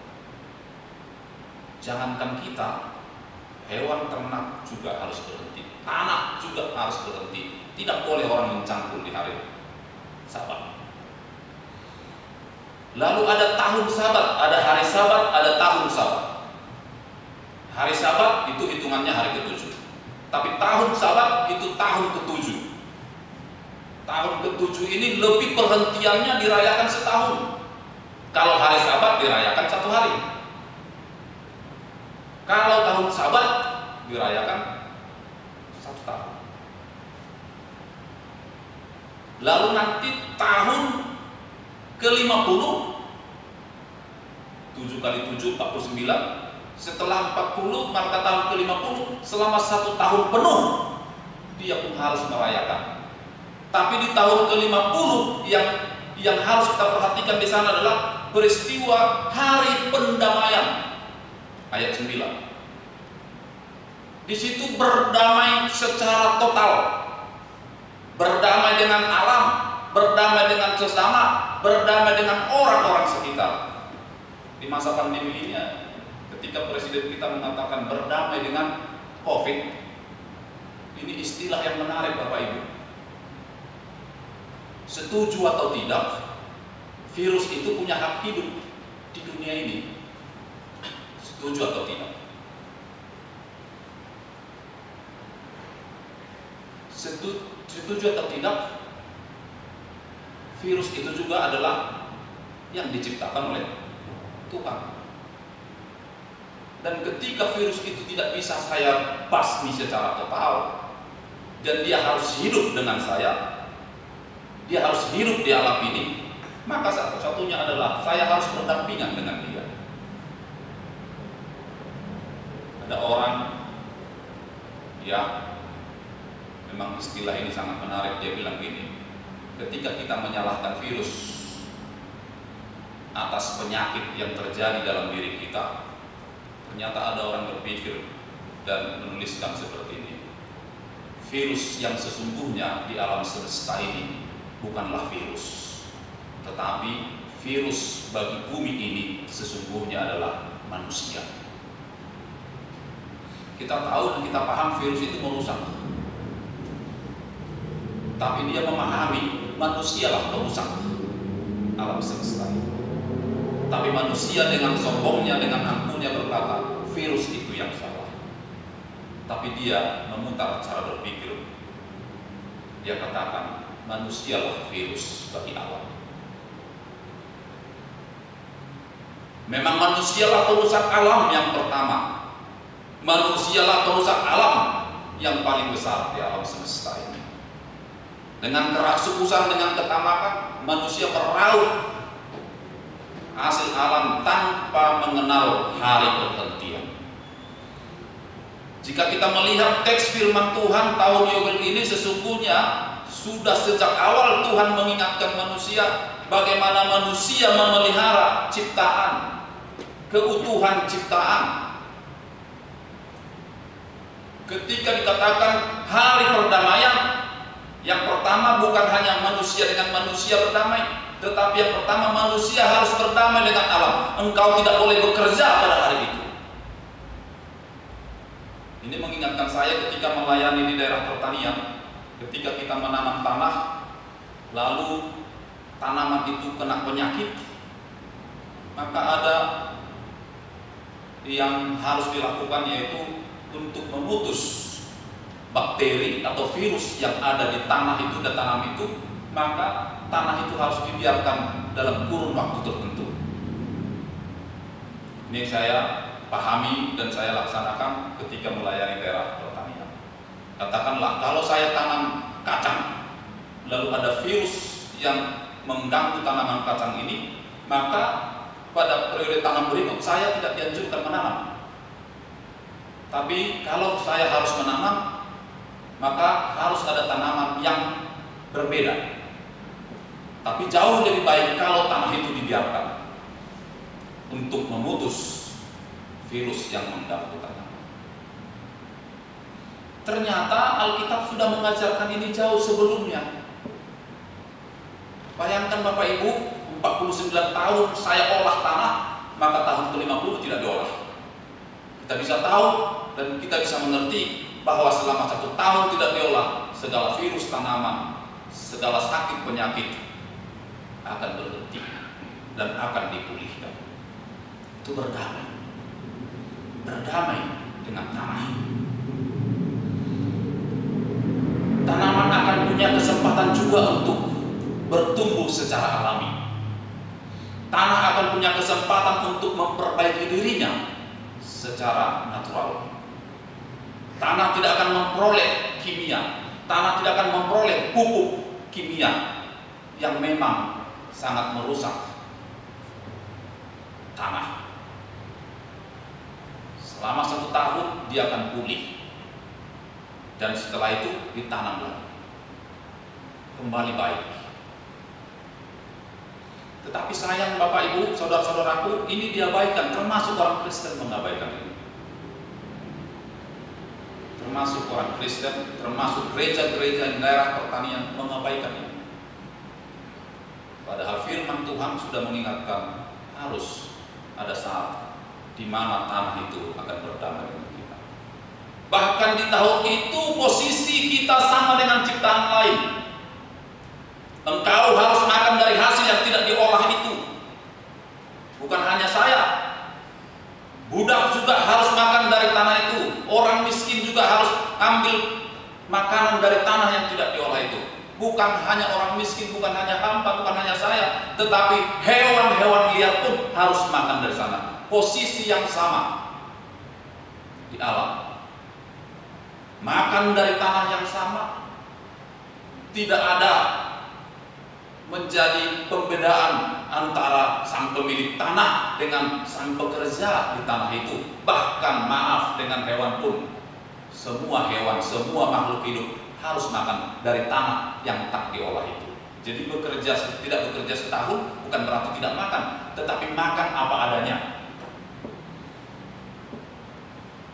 Jangankan kita, hewan ternak juga harus berhenti, anak juga harus berhenti. Tidak boleh orang mencangkul di hari Sabat. Lalu ada tahun Sabat, ada hari Sabat, ada tahun Sabat. Hari Sabat itu hitungannya hari ke-7, tapi tahun Sabat itu tahun ke-7. Tahun ke-7 ini lebih perhentiannya dirayakan setahun. Kalau hari Sabat dirayakan 1 hari. Kalau tahun Sabat dirayakan 1 tahun. Lalu nanti tahun ke-50, 7 kali 7, 49. Setelah 40, maka tahun ke-50, selama 1 tahun penuh dia pun harus merayakan. Tapi di tahun ke-50 yang harus kita perhatikan di sana adalah peristiwa hari pendamaian. Ayat 9. Di situ berdamai secara total. Berdamai dengan alam, berdamai dengan sesama, berdamai dengan orang-orang sekitar. Di masa pandemi ini, ketika Presiden kita mengatakan berdamai dengan COVID, ini istilah yang menarik Bapak Ibu. Setuju atau tidak, virus itu punya hak hidup di dunia ini. Setuju atau tidak? Setuju atau tidak, virus itu juga adalah yang diciptakan oleh Tuhan. Dan ketika virus itu tidak bisa saya basmi secara total, dan dia harus hidup dengan saya, dia harus hidup di alam ini, maka satu-satunya adalah saya harus berdampingan dengan dia. Ada orang, ya memang istilah ini sangat menarik, dia bilang gini, ketika kita menyalahkan virus atas penyakit yang terjadi dalam diri kita, ternyata ada orang berpikir dan menuliskan seperti ini. Virus yang sesungguhnya di alam semesta ini bukanlah virus, tetapi virus bagi bumi ini sesungguhnya adalah manusia. Kita tahu dan kita paham virus itu merusak, tapi dia memahami manusialah perusak alam semesta ini. Tapi manusia dengan sombongnya, dengan angkuhnya berkata, virus itu yang salah. Tapi dia memutar cara berpikir. Dia katakan, manusialah virus bagi alam. Memang manusialah perusak alam yang pertama. Manusialah perusak alam yang paling besar di alam semesta ini. Dengan kerasukusan, dengan ketamakan, manusia meraup hasil alam tanpa mengenal hari perhentian. Jika kita melihat teks firman Tuhan tahun Yobel ini, sesungguhnya sudah sejak awal Tuhan mengingatkan manusia bagaimana manusia memelihara ciptaan, keutuhan ciptaan. Ketika dikatakan hari perdamaian, yang pertama bukan hanya manusia dengan manusia berdamai, tetapi yang pertama manusia harus berdamai dengan alam. Engkau tidak boleh bekerja pada hari itu. Ini mengingatkan saya ketika melayani di daerah pertanian. Ketika kita menanam tanah, lalu tanaman itu kena penyakit, maka ada yang harus dilakukan, yaitu untuk memutus bakteri atau virus yang ada di tanah itu dan tanam itu, maka tanah itu harus dibiarkan dalam kurun waktu tertentu. Ini saya pahami dan saya laksanakan ketika melayani daerah pertanian. Katakanlah kalau saya tanam kacang, lalu ada virus yang mengganggu tanaman kacang ini, maka pada periode tanam berikut saya tidak dianjurkan menanam. Tapi kalau saya harus menanam, maka harus ada tanaman yang berbeda. Tapi jauh lebih baik kalau tanah itu dibiarkan untuk memutus virus yang mengganggu tanaman. Ternyata Alkitab sudah mengajarkan ini jauh sebelumnya. Bayangkan Bapak Ibu, 49 tahun saya olah tanah, maka tahun ke-50 tidak diolah. Kita bisa tahu dan kita bisa mengerti bahwa selama 1 tahun tidak diolah, segala virus tanaman, segala sakit penyakit akan berhenti dan akan dipulihkan. Itu berdamai dengan tanah. Tanaman akan punya kesempatan juga untuk bertumbuh secara alami. Tanah akan punya kesempatan untuk memperbaiki dirinya secara natural. Tanah tidak akan memperoleh kimia, tanah tidak akan memperoleh pupuk kimia yang memang sangat merusak tanah. Selama 1 tahun dia akan pulih, dan setelah itu ditanam lagi, kembali baik. Tetapi sayang Bapak Ibu, saudara-saudaraku, ini diabaikan, termasuk orang Kristen mengabaikan ini. Termasuk orang Kristen, termasuk gereja-gereja di daerah pertanian mengabaikan ini. Padahal firman Tuhan sudah mengingatkan harus ada saat di mana tanah itu akan berdamai dengan kita. Bahkan di tahun itu posisi kita sama dengan ciptaan lain. Engkau harus makan dari hasil yang tidak diolah itu. Bukan hanya saya, budak juga harus makan dari tanah itu. Orang miskin juga harus ambil makanan dari tanah yang tidak diolah itu. Bukan hanya orang miskin, bukan hanya hamba, bukan hanya saya, tetapi hewan-hewan liar pun harus makan dari sana. Posisi yang sama di alam. Makan dari tanah yang sama. Tidak ada menjadi pembedaan antara sang pemilik tanah dengan sang pekerja di tanah itu. Bahkan maaf, dengan hewan pun, semua hewan, semua makhluk hidup harus makan dari tanah yang tak diolah itu. Jadi tidak bekerja setahun bukan berarti tidak makan, tetapi makan apa adanya.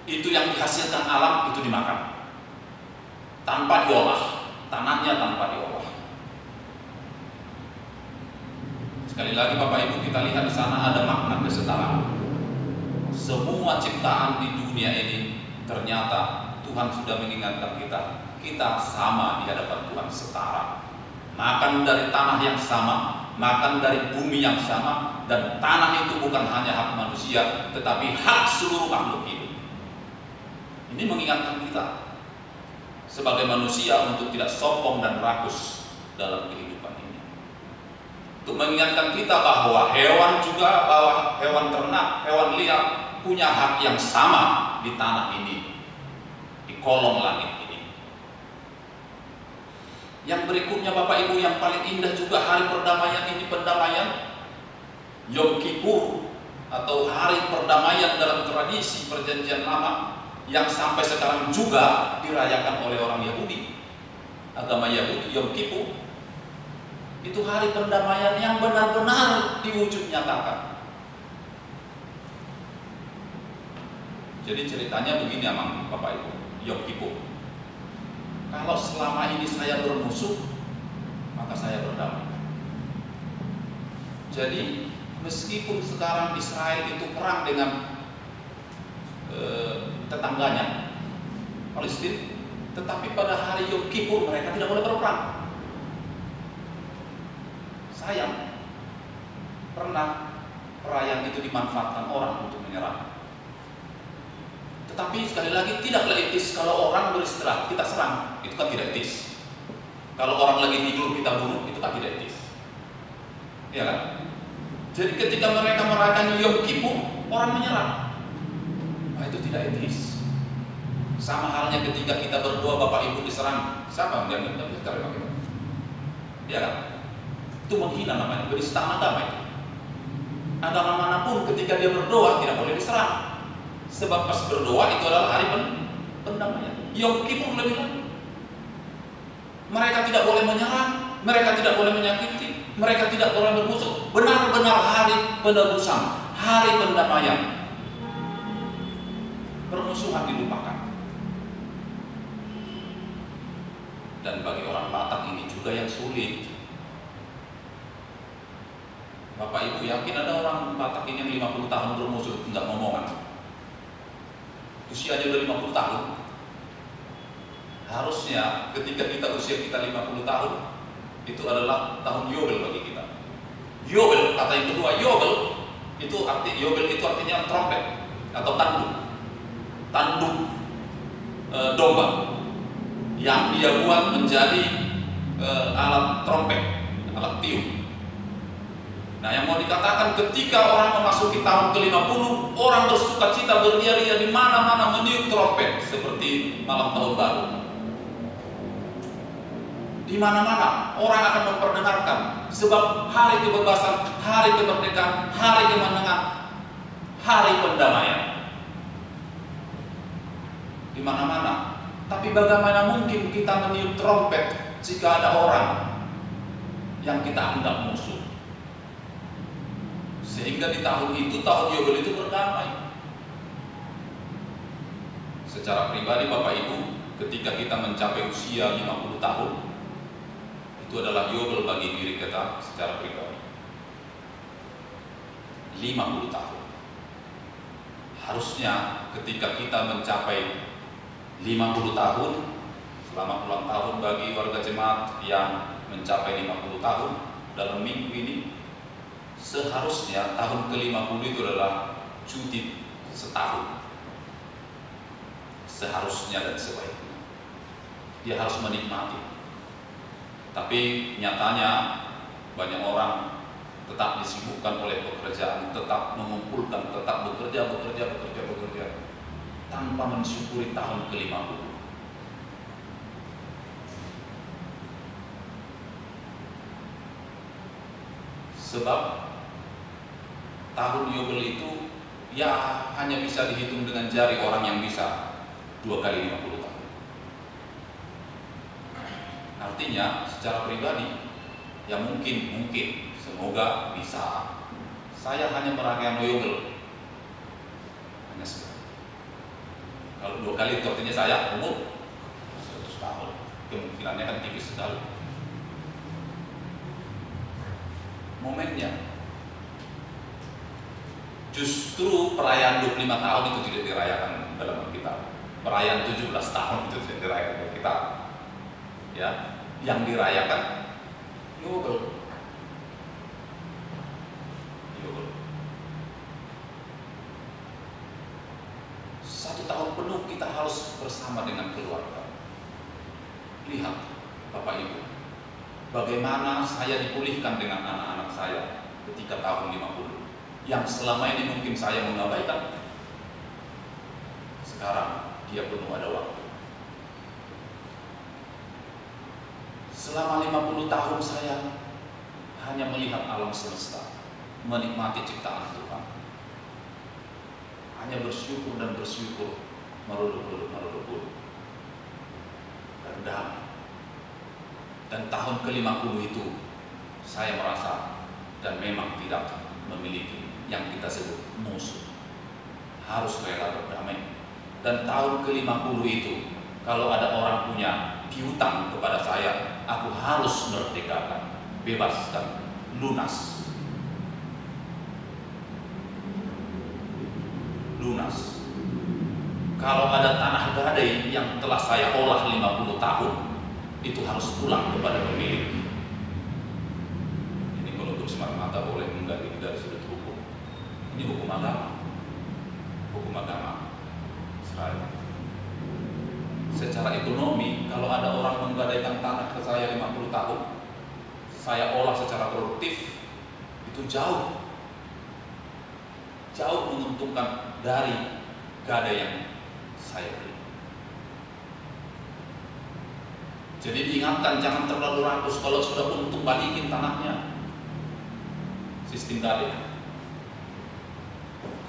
Itu yang dihasilkan alam itu dimakan tanpa diolah, tanahnya tanpa diolah. Sekali lagi Bapak Ibu, kita lihat di sana ada makna kesetaraan. Semua ciptaan di dunia ini ternyata Tuhan sudah mengingatkan kita sama di hadapan Tuhan, setara. Makan dari tanah yang sama, makan dari bumi yang sama, dan tanah itu bukan hanya hak manusia, tetapi hak seluruh makhluk hidup. Ini mengingatkan kita sebagai manusia untuk tidak sombong dan rakus dalam kehidupan ini. Untuk mengingatkan kita bahwa hewan juga, bahwa hewan ternak, hewan liar punya hak yang sama di tanah ini, di kolong langit ini. Yang berikutnya Bapak Ibu, yang paling indah juga hari perdamaian ini, pendamaian Yom Kippur atau hari perdamaian dalam tradisi perjanjian lama yang sampai sekarang juga dirayakan oleh orang Yahudi, agama Yahudi. Yom Kippur itu hari pendamaian yang benar-benar diwujud nyatakan. Jadi ceritanya begini Amang Bapak Ibu, Yom Kippur. Kalau selama ini saya bermusuh, maka saya berdamai. Jadi meskipun sekarang Israel itu perang dengan tetangganya Palestina, tetapi pada hari Yom Kippur mereka tidak boleh berperang. Sayang, pernah perayaan itu dimanfaatkan orang untuk menyerang. Tetapi sekali lagi tidaklah etis kalau orang beristirahat kita serang, itu kan tidak etis. Kalau orang lagi tidur kita bunuh, itu kan tidak etis. Ya kan? Jadi ketika mereka merayakan Yom Kippur, orang menyerang. Nah, itu tidak etis. Sama halnya ketika kita berdoa Bapak Ibu diserang, siapa yang menjamin kita bicara kita? Ya kan? Itu menghina namanya, berista agama itu. Agama manapun ketika dia berdoa tidak boleh diserang. Sebab pas berdoa itu adalah hari pendamaian. Yom Kippur lebih lagi. Mereka tidak boleh menyerang, mereka tidak boleh menyakiti, mereka tidak boleh bermusuh. Benar-benar hari penebusan, hari pendamaian. Permusuhan dilupakan. Dan bagi orang Batak ini juga yang sulit. Bapak Ibu yakin ada orang Batak ini yang 50 tahun bermusuh tidak ngomongan? Usianya udah 50 tahun. Harusnya ketika usia kita 50 tahun, itu adalah tahun Yobel bagi kita. Yobel, kata yang kedua, Yobel itu artinya trompet atau tanduk domba yang dia buat menjadi alat trompet, alat tiup. Nah, yang mau dikatakan ketika orang memasuki tahun ke-50, orang bersukacita beria-ria di mana-mana meniup trompet seperti malam tahun baru. Di mana-mana orang akan memperdengarkan, sebab hari kebebasan, hari kemerdekaan, hari kemenangan, hari pendamaian. Di mana-mana. Tapi bagaimana mungkin kita meniup trompet jika ada orang yang kita anggap musuh? Sehingga di tahun itu, tahun Yobel itu berdamai. Secara pribadi Bapak Ibu, ketika kita mencapai usia 50 tahun, itu adalah Yobel bagi diri kita secara pribadi. 50 tahun. Harusnya ketika kita mencapai 50 tahun, selamat ulang tahun bagi warga jemaat yang mencapai 50 tahun dalam minggu ini. Seharusnya tahun ke-50 itu adalah cuti setahun. Seharusnya dan sebaiknya dia harus menikmati. Tapi nyatanya banyak orang tetap disibukkan oleh pekerjaan, tetap mengumpulkan, tetap bekerja tanpa mensyukuri tahun ke-50. Sebab tahun Yobel itu ya hanya bisa dihitung dengan jari orang yang bisa 2 kali 50 tahun. Artinya secara pribadi ya mungkin semoga bisa. Saya hanya merayakan Yobel hanya sekali. Kalau 2 kali itu artinya saya umur 100 tahun. Kemungkinannya kan tipis sekali. Momennya justru perayaan 25 tahun itu tidak dirayakan dalam kita. Perayaan 17 tahun itu tidak dirayakan oleh kita. Ya, yang dirayakan Yobel. 1 tahun penuh kita harus bersama dengan keluarga. Lihat Bapak Ibu, bagaimana saya dipulihkan dengan anak-anak saya ketika tahun 50 yang selama ini mungkin saya mengabaikan. Sekarang dia penuh ada waktu. Selama 50 tahun saya hanya melihat alam semesta, menikmati ciptaan Tuhan, hanya bersyukur dan bersyukur, meruluk-uluk dan damai. Dan tahun ke-50 itu saya merasa dan memang tidak memiliki yang kita sebut musuh, harus rela berdamai. Dan tahun ke-50 itu kalau ada orang punya piutang kepada saya, aku harus merdekakan, bebaskan, lunas. Kalau ada tanah gadai yang telah saya olah 50 tahun, itu harus pulang kepada pemilik. Ini agama. Hukum agama Israel. Secara ekonomi, kalau ada orang menggadaikan tanah ke saya 50 tahun, saya olah secara produktif, itu jauh menguntungkan dari gadai yang saya beli. Jadi diingatkan, jangan terlalu rakus. Kalau sudah untung, balikin tanahnya. Sistem gadai.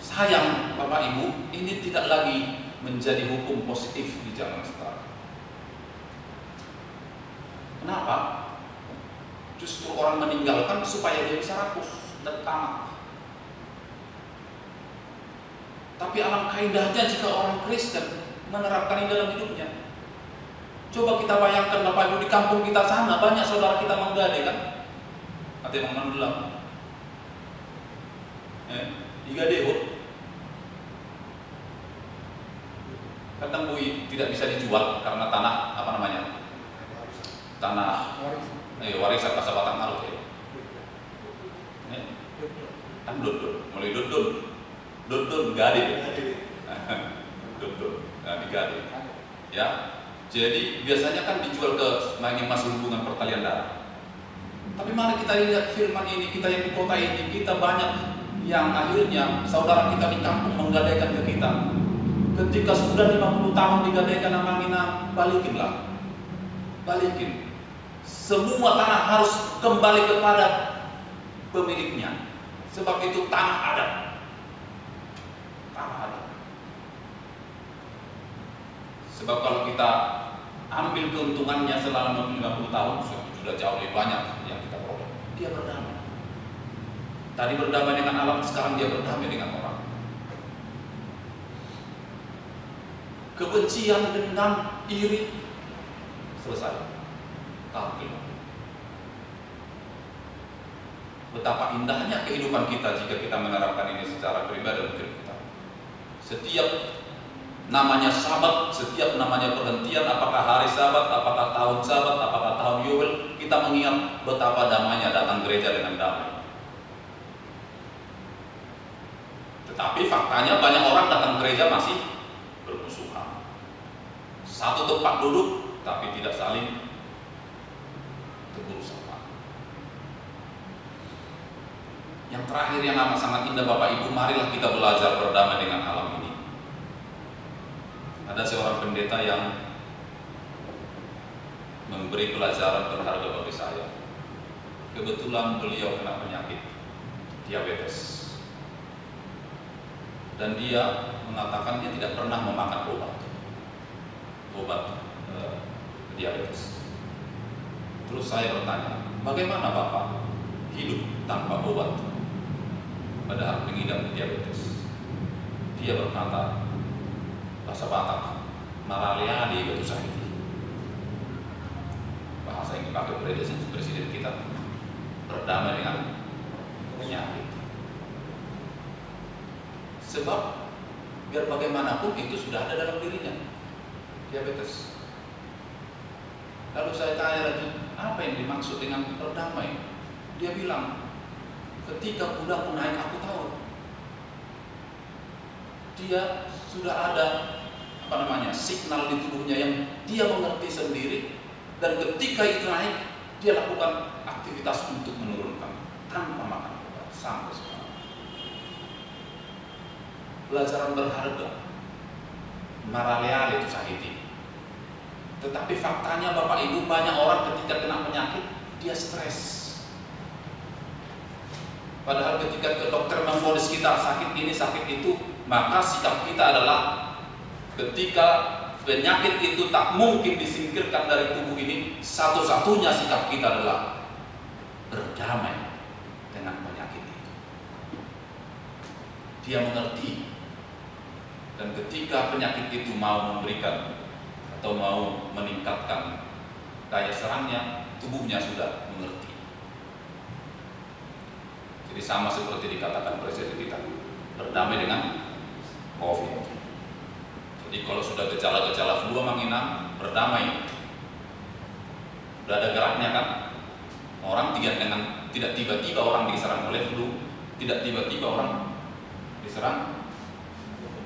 Sayang Bapak Ibu, ini tidak lagi menjadi hukum positif di zaman sekarang. Kenapa? Justru orang meninggalkan supaya dia bisa rakus dan tamat. Tapi alangkah indahnya jika orang Kristen menerapkan ini dalam hidupnya. Coba kita bayangkan Bapak Ibu, di kampung kita sana banyak saudara kita menggadai kan? Atau yang mendulang. Digadai kadang bui tidak bisa dijual karena tanah tanah warisan bahasa Batang Arut ya. Kan mulai dodon gade dodon digade ya. Jadi biasanya kan dijual ke masih hubungan pertalian darah. Tapi mari kita lihat firman ini, kita yang di kota ini, kita banyak yang akhirnya saudara kita di kampung menggadaikan ke kita. Ketika sudah 50 tahun digadaikan sama Minang, balikin. Semua tanah harus kembali kepada pemiliknya. Sebab itu tanah adat. Sebab kalau kita ambil keuntungannya selama 50 tahun, sudah jauh lebih banyak yang kita peroleh. Dia berdamai. Tadi berdamai dengan alam, sekarang dia berdamai dengan orang. Kebencian, dendam, iri selesai. Tampil. Betapa indahnya kehidupan kita jika kita menerapkan ini secara pribadi dalam hidup kita. Setiap namanya Sabat, setiap namanya perhentian, apakah hari Sabat, apakah tahun Sabat, apakah tahun Yobel, kita mengingat betapa damainya datang gereja dengan damai. Tetapi faktanya banyak orang datang gereja masih bermusuhan. Satu tempat duduk, tapi tidak saling tegur sapa. Yang terakhir yang amat sangat indah Bapak Ibu, marilah kita belajar berdamai dengan alam ini. Ada seorang pendeta yang memberi pelajaran berharga bagi saya. Kebetulan beliau kena penyakit diabetes. Dan dia mengatakan dia tidak pernah memakan obat diabetes. Terus saya bertanya, bagaimana Bapak hidup tanpa obat padahal mengidap diabetes? Dia berkata, bahasa Batak, maraleali betul sakit. Bahasa yang dipakai presiden kita, berdamai dengan penyakit. Sebab biar bagaimanapun itu sudah ada dalam dirinya, diabetes. Lalu saya tanya lagi, apa yang dimaksud dengan berdamai? Dia bilang, ketika kudaku naik aku tahu. Dia sudah ada signal di tubuhnya yang dia mengerti sendiri, dan ketika itu naik, dia lakukan aktivitas untuk menurunkan tanpa makan obat sampai sekarang. Pelajaran berharga, maraleal itu sakiti. Tetapi faktanya Bapak Ibu, banyak orang ketika kena penyakit dia stres. Padahal ketika ke dokter memvonis kita sakit ini sakit itu, maka sikap kita adalah ketika penyakit itu tak mungkin disingkirkan dari tubuh ini, satu-satunya sikap kita adalah berdamai dengan penyakit itu. Dia mengerti, dan ketika penyakit itu mau memberikan atau mau meningkatkan daya serangnya, tubuhnya sudah mengerti. Jadi sama seperti dikatakan presiden kita, berdamai dengan COVID. Jadi kalau sudah gejala-gejala flu menginang, berdamai. Sudah ada geraknya kan? Orang tidak tiba-tiba orang diserang oleh flu, tidak tiba-tiba orang diserang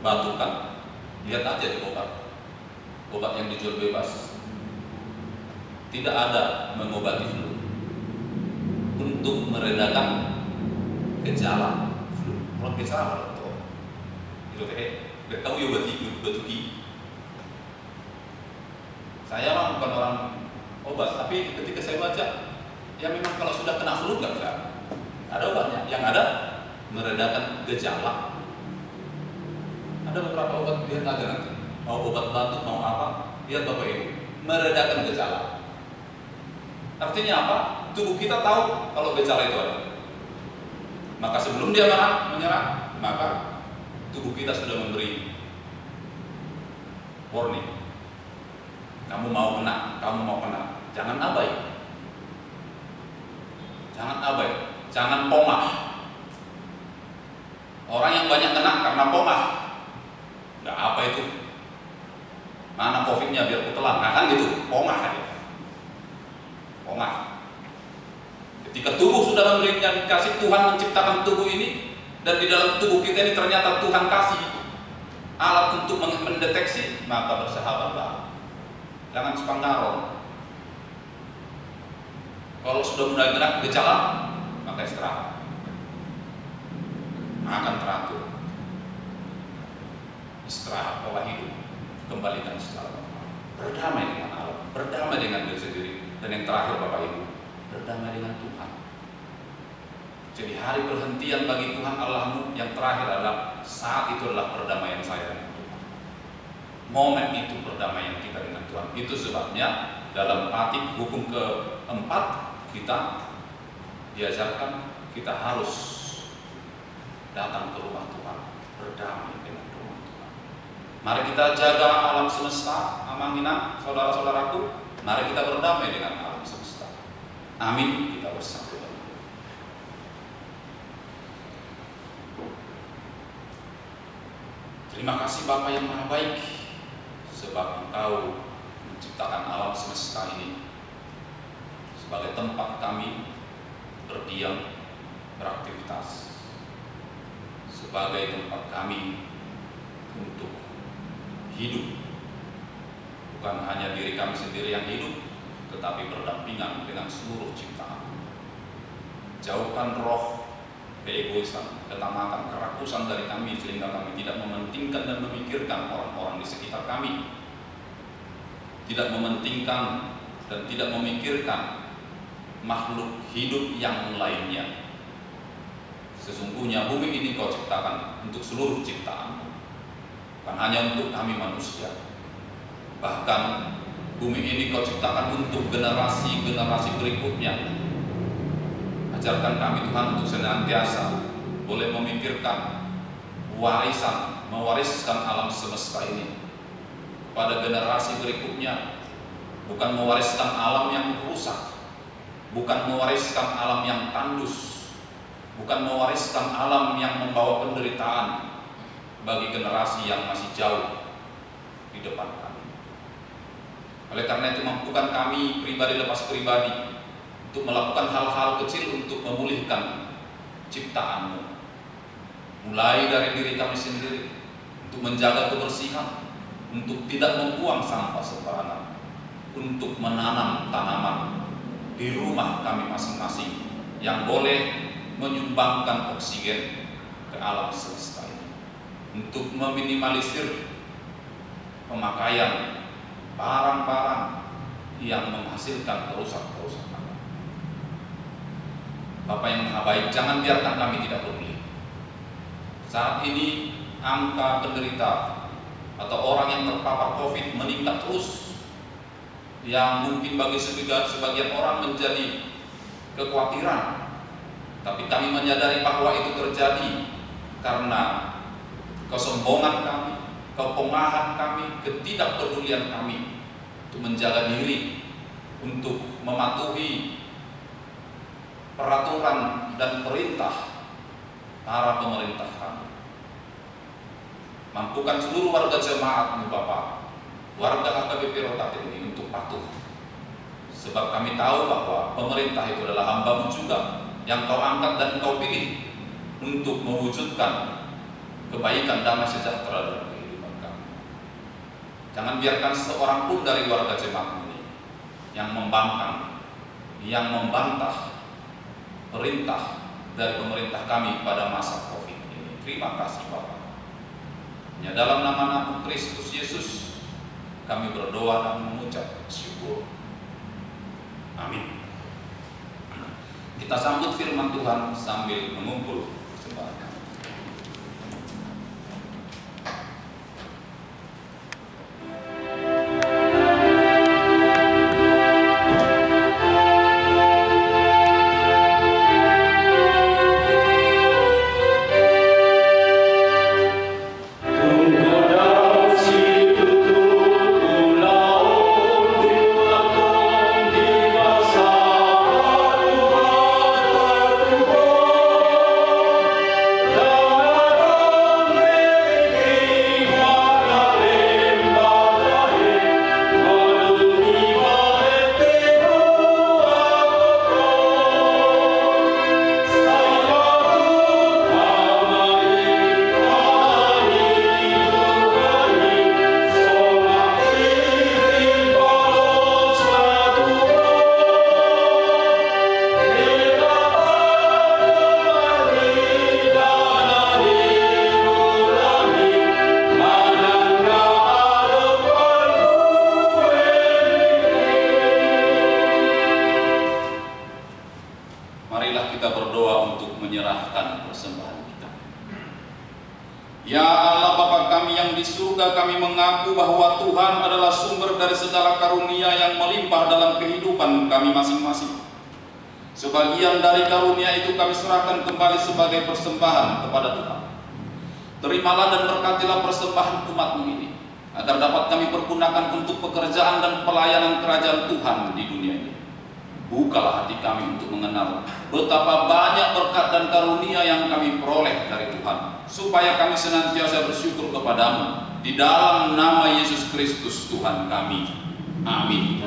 batuk kan, lihat aja di obat yang dijual bebas, tidak ada mengobati flu. Untuk meredakan gejala flu, kalau gejala itu, biar tahu ya batuki. Saya mah bukan orang obat, tapi ketika saya baca, ya memang kalau sudah kena flu nggak bisa. Ada obatnya, yang ada meredakan gejala. Ada beberapa obat, lihat aja nanti. Mau obat batuk, mau apa, lihat Bapak Ibu. Meredakan gejala. Artinya apa? Tubuh kita tahu kalau gejala itu ada. Maka sebelum dia menyerang, maka tubuh kita sudah memberi warning. Kamu mau kena, jangan abai. Jangan pomah. Orang yang banyak kena karena pomah, nggak apa itu. Mana COVID-nya biar kutelan, nah kan gitu, pomah aja. Pomah. Ketika tubuh sudah memberikan kasih Tuhan menciptakan tubuh ini, dan di dalam tubuh kita ini ternyata Tuhan kasih alat untuk mendeteksi, maka bersahabatlah. Jangan sepanggarong. Kalau sudah mulai kena gejala, maka istirahat. Makan teratur. Istirahat, pola hidup, kembalikan secara normal. Berdamai dengan alam, berdamai dengan diri sendiri. Dan yang terakhir Bapak Ibu, berdamai dengan Tuhan. Jadi hari perhentian bagi Tuhan Allahmu yang terakhir adalah saat itu adalah perdamaian saya dengan Tuhan. Momen itu perdamaian kita dengan Tuhan. Itu sebabnya dalam Patik hukum keempat kita diajarkan kita harus datang ke rumah Tuhan, berdamai dengan rumah Tuhan. Mari kita jaga alam semesta, amangina, saudara-saudaraku. Mari kita berdamai dengan alam semesta. Amin. Kita bersatu. Terima kasih Bapa yang Maha Baik, sebab Engkau menciptakan alam semesta ini sebagai tempat kami berdiam, beraktivitas, sebagai tempat kami untuk hidup. Bukan hanya diri kami sendiri yang hidup, tetapi berdampingan dengan seluruh ciptaan. Jauhkan roh keegoisan, ketamakan, kerakusan dari kami, sehingga kami tidak mementingkan dan memikirkan orang-orang di sekitar kami, tidak mementingkan dan tidak memikirkan makhluk hidup yang lainnya. Sesungguhnya bumi ini Kau ciptakan untuk seluruh ciptaan, bukan hanya untuk kami manusia. Bahkan bumi ini Kau ciptakan untuk generasi-generasi berikutnya. Ajarkan kami Tuhan untuk senantiasa boleh memikirkan mewariskan alam semesta ini kepada generasi berikutnya. Bukan mewariskan alam yang rusak, bukan mewariskan alam yang tandus, bukan mewariskan alam yang membawa penderitaan bagi generasi yang masih jauh di depan kami. Oleh karena itu mampukan kami pribadi lepas pribadi untuk melakukan hal-hal kecil untuk memulihkan ciptaan-Mu. Mulai dari diri kami sendiri, untuk menjaga kebersihan, untuk tidak membuang sampah sembarangan, untuk menanam tanaman di rumah kami masing-masing yang boleh menyumbangkan oksigen ke alam semesta ini, untuk meminimalisir pemakaian barang-barang yang menghasilkan kerusakan. Bapa yang Maha Baik, jangan biarkan kami tidak peduli. Saat ini angka penderita atau orang yang terpapar COVID meningkat terus, yang mungkin bagi sebagian orang menjadi kekhawatiran. Tapi kami menyadari bahwa itu terjadi karena kesombongan kami, kepongahan kami, ketidakpedulian kami untuk menjaga diri, untuk mematuhi peraturan dan perintah para pemerintah kami. Mampukan seluruh warga jemaat-Mu Bapa, warga HKBP Rotate ini untuk patuh. Sebab kami tahu bahwa pemerintah itu adalah hamba-Mu juga, yang Kau angkat dan Kau pilih untuk mewujudkan kebaikan, damai sejahtera dalam kehidupan kami. Jangan biarkan seorang pun dari warga jemaat ini yang membangkang, yang membantah perintah dari pemerintah kami pada masa COVID ini. Terima kasih Bapak. Ya, dalam nama Kristus Yesus kami berdoa dan mengucap syukur. Amin. Kita sambut firman Tuhan sambil mengumpul persembahan. Ya Allah Bapa kami yang di surga, kami mengaku bahwa Tuhan adalah sumber dari segala karunia yang melimpah dalam kehidupan kami masing-masing. Sebagian dari karunia itu kami serahkan kembali sebagai persembahan kepada Tuhan. Terimalah dan berkatilah persembahan umat-Mu ini, agar dapat kami pergunakan untuk pekerjaan dan pelayanan kerajaan Tuhan di dunia ini. Bukalah hati kami untuk mengenal betapa banyak berkat dan karunia yang kami peroleh dari Tuhan, supaya kami senantiasa bersyukur kepadamu di dalam nama Yesus Kristus Tuhan kami. Amin.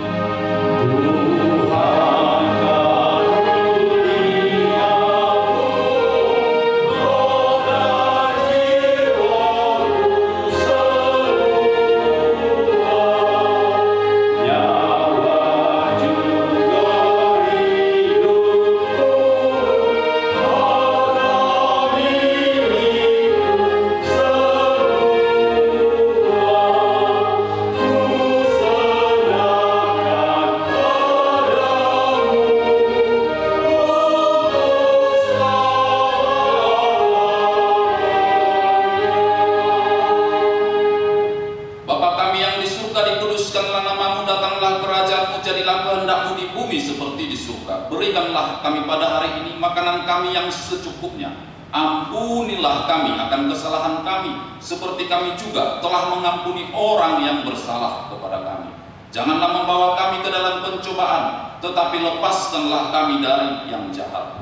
Berikanlah kami pada hari ini makanan kami yang secukupnya. Ampunilah kami akan kesalahan kami, seperti kami juga telah mengampuni orang yang bersalah kepada kami. Janganlah membawa kami ke dalam pencobaan, tetapi lepaskanlah kami dari yang jahat.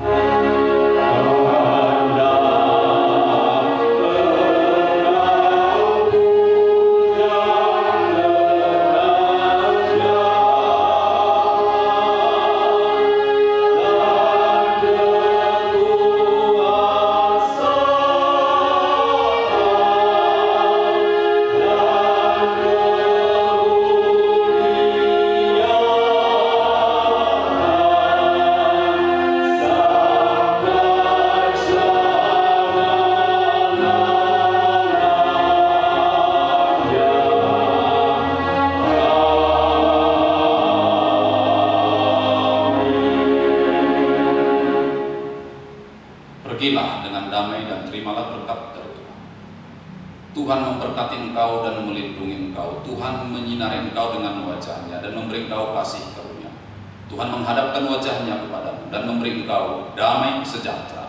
Pergilah dengan damai dan terimalah berkat dari Tuhan. Tuhan memberkati engkau dan melindungi engkau. Tuhan menyinari engkau dengan wajah-Nya dan memberi engkau kasih karunia. Tuhan menghadapkan wajah-Nya kepadamu dan memberi engkau damai sejahtera.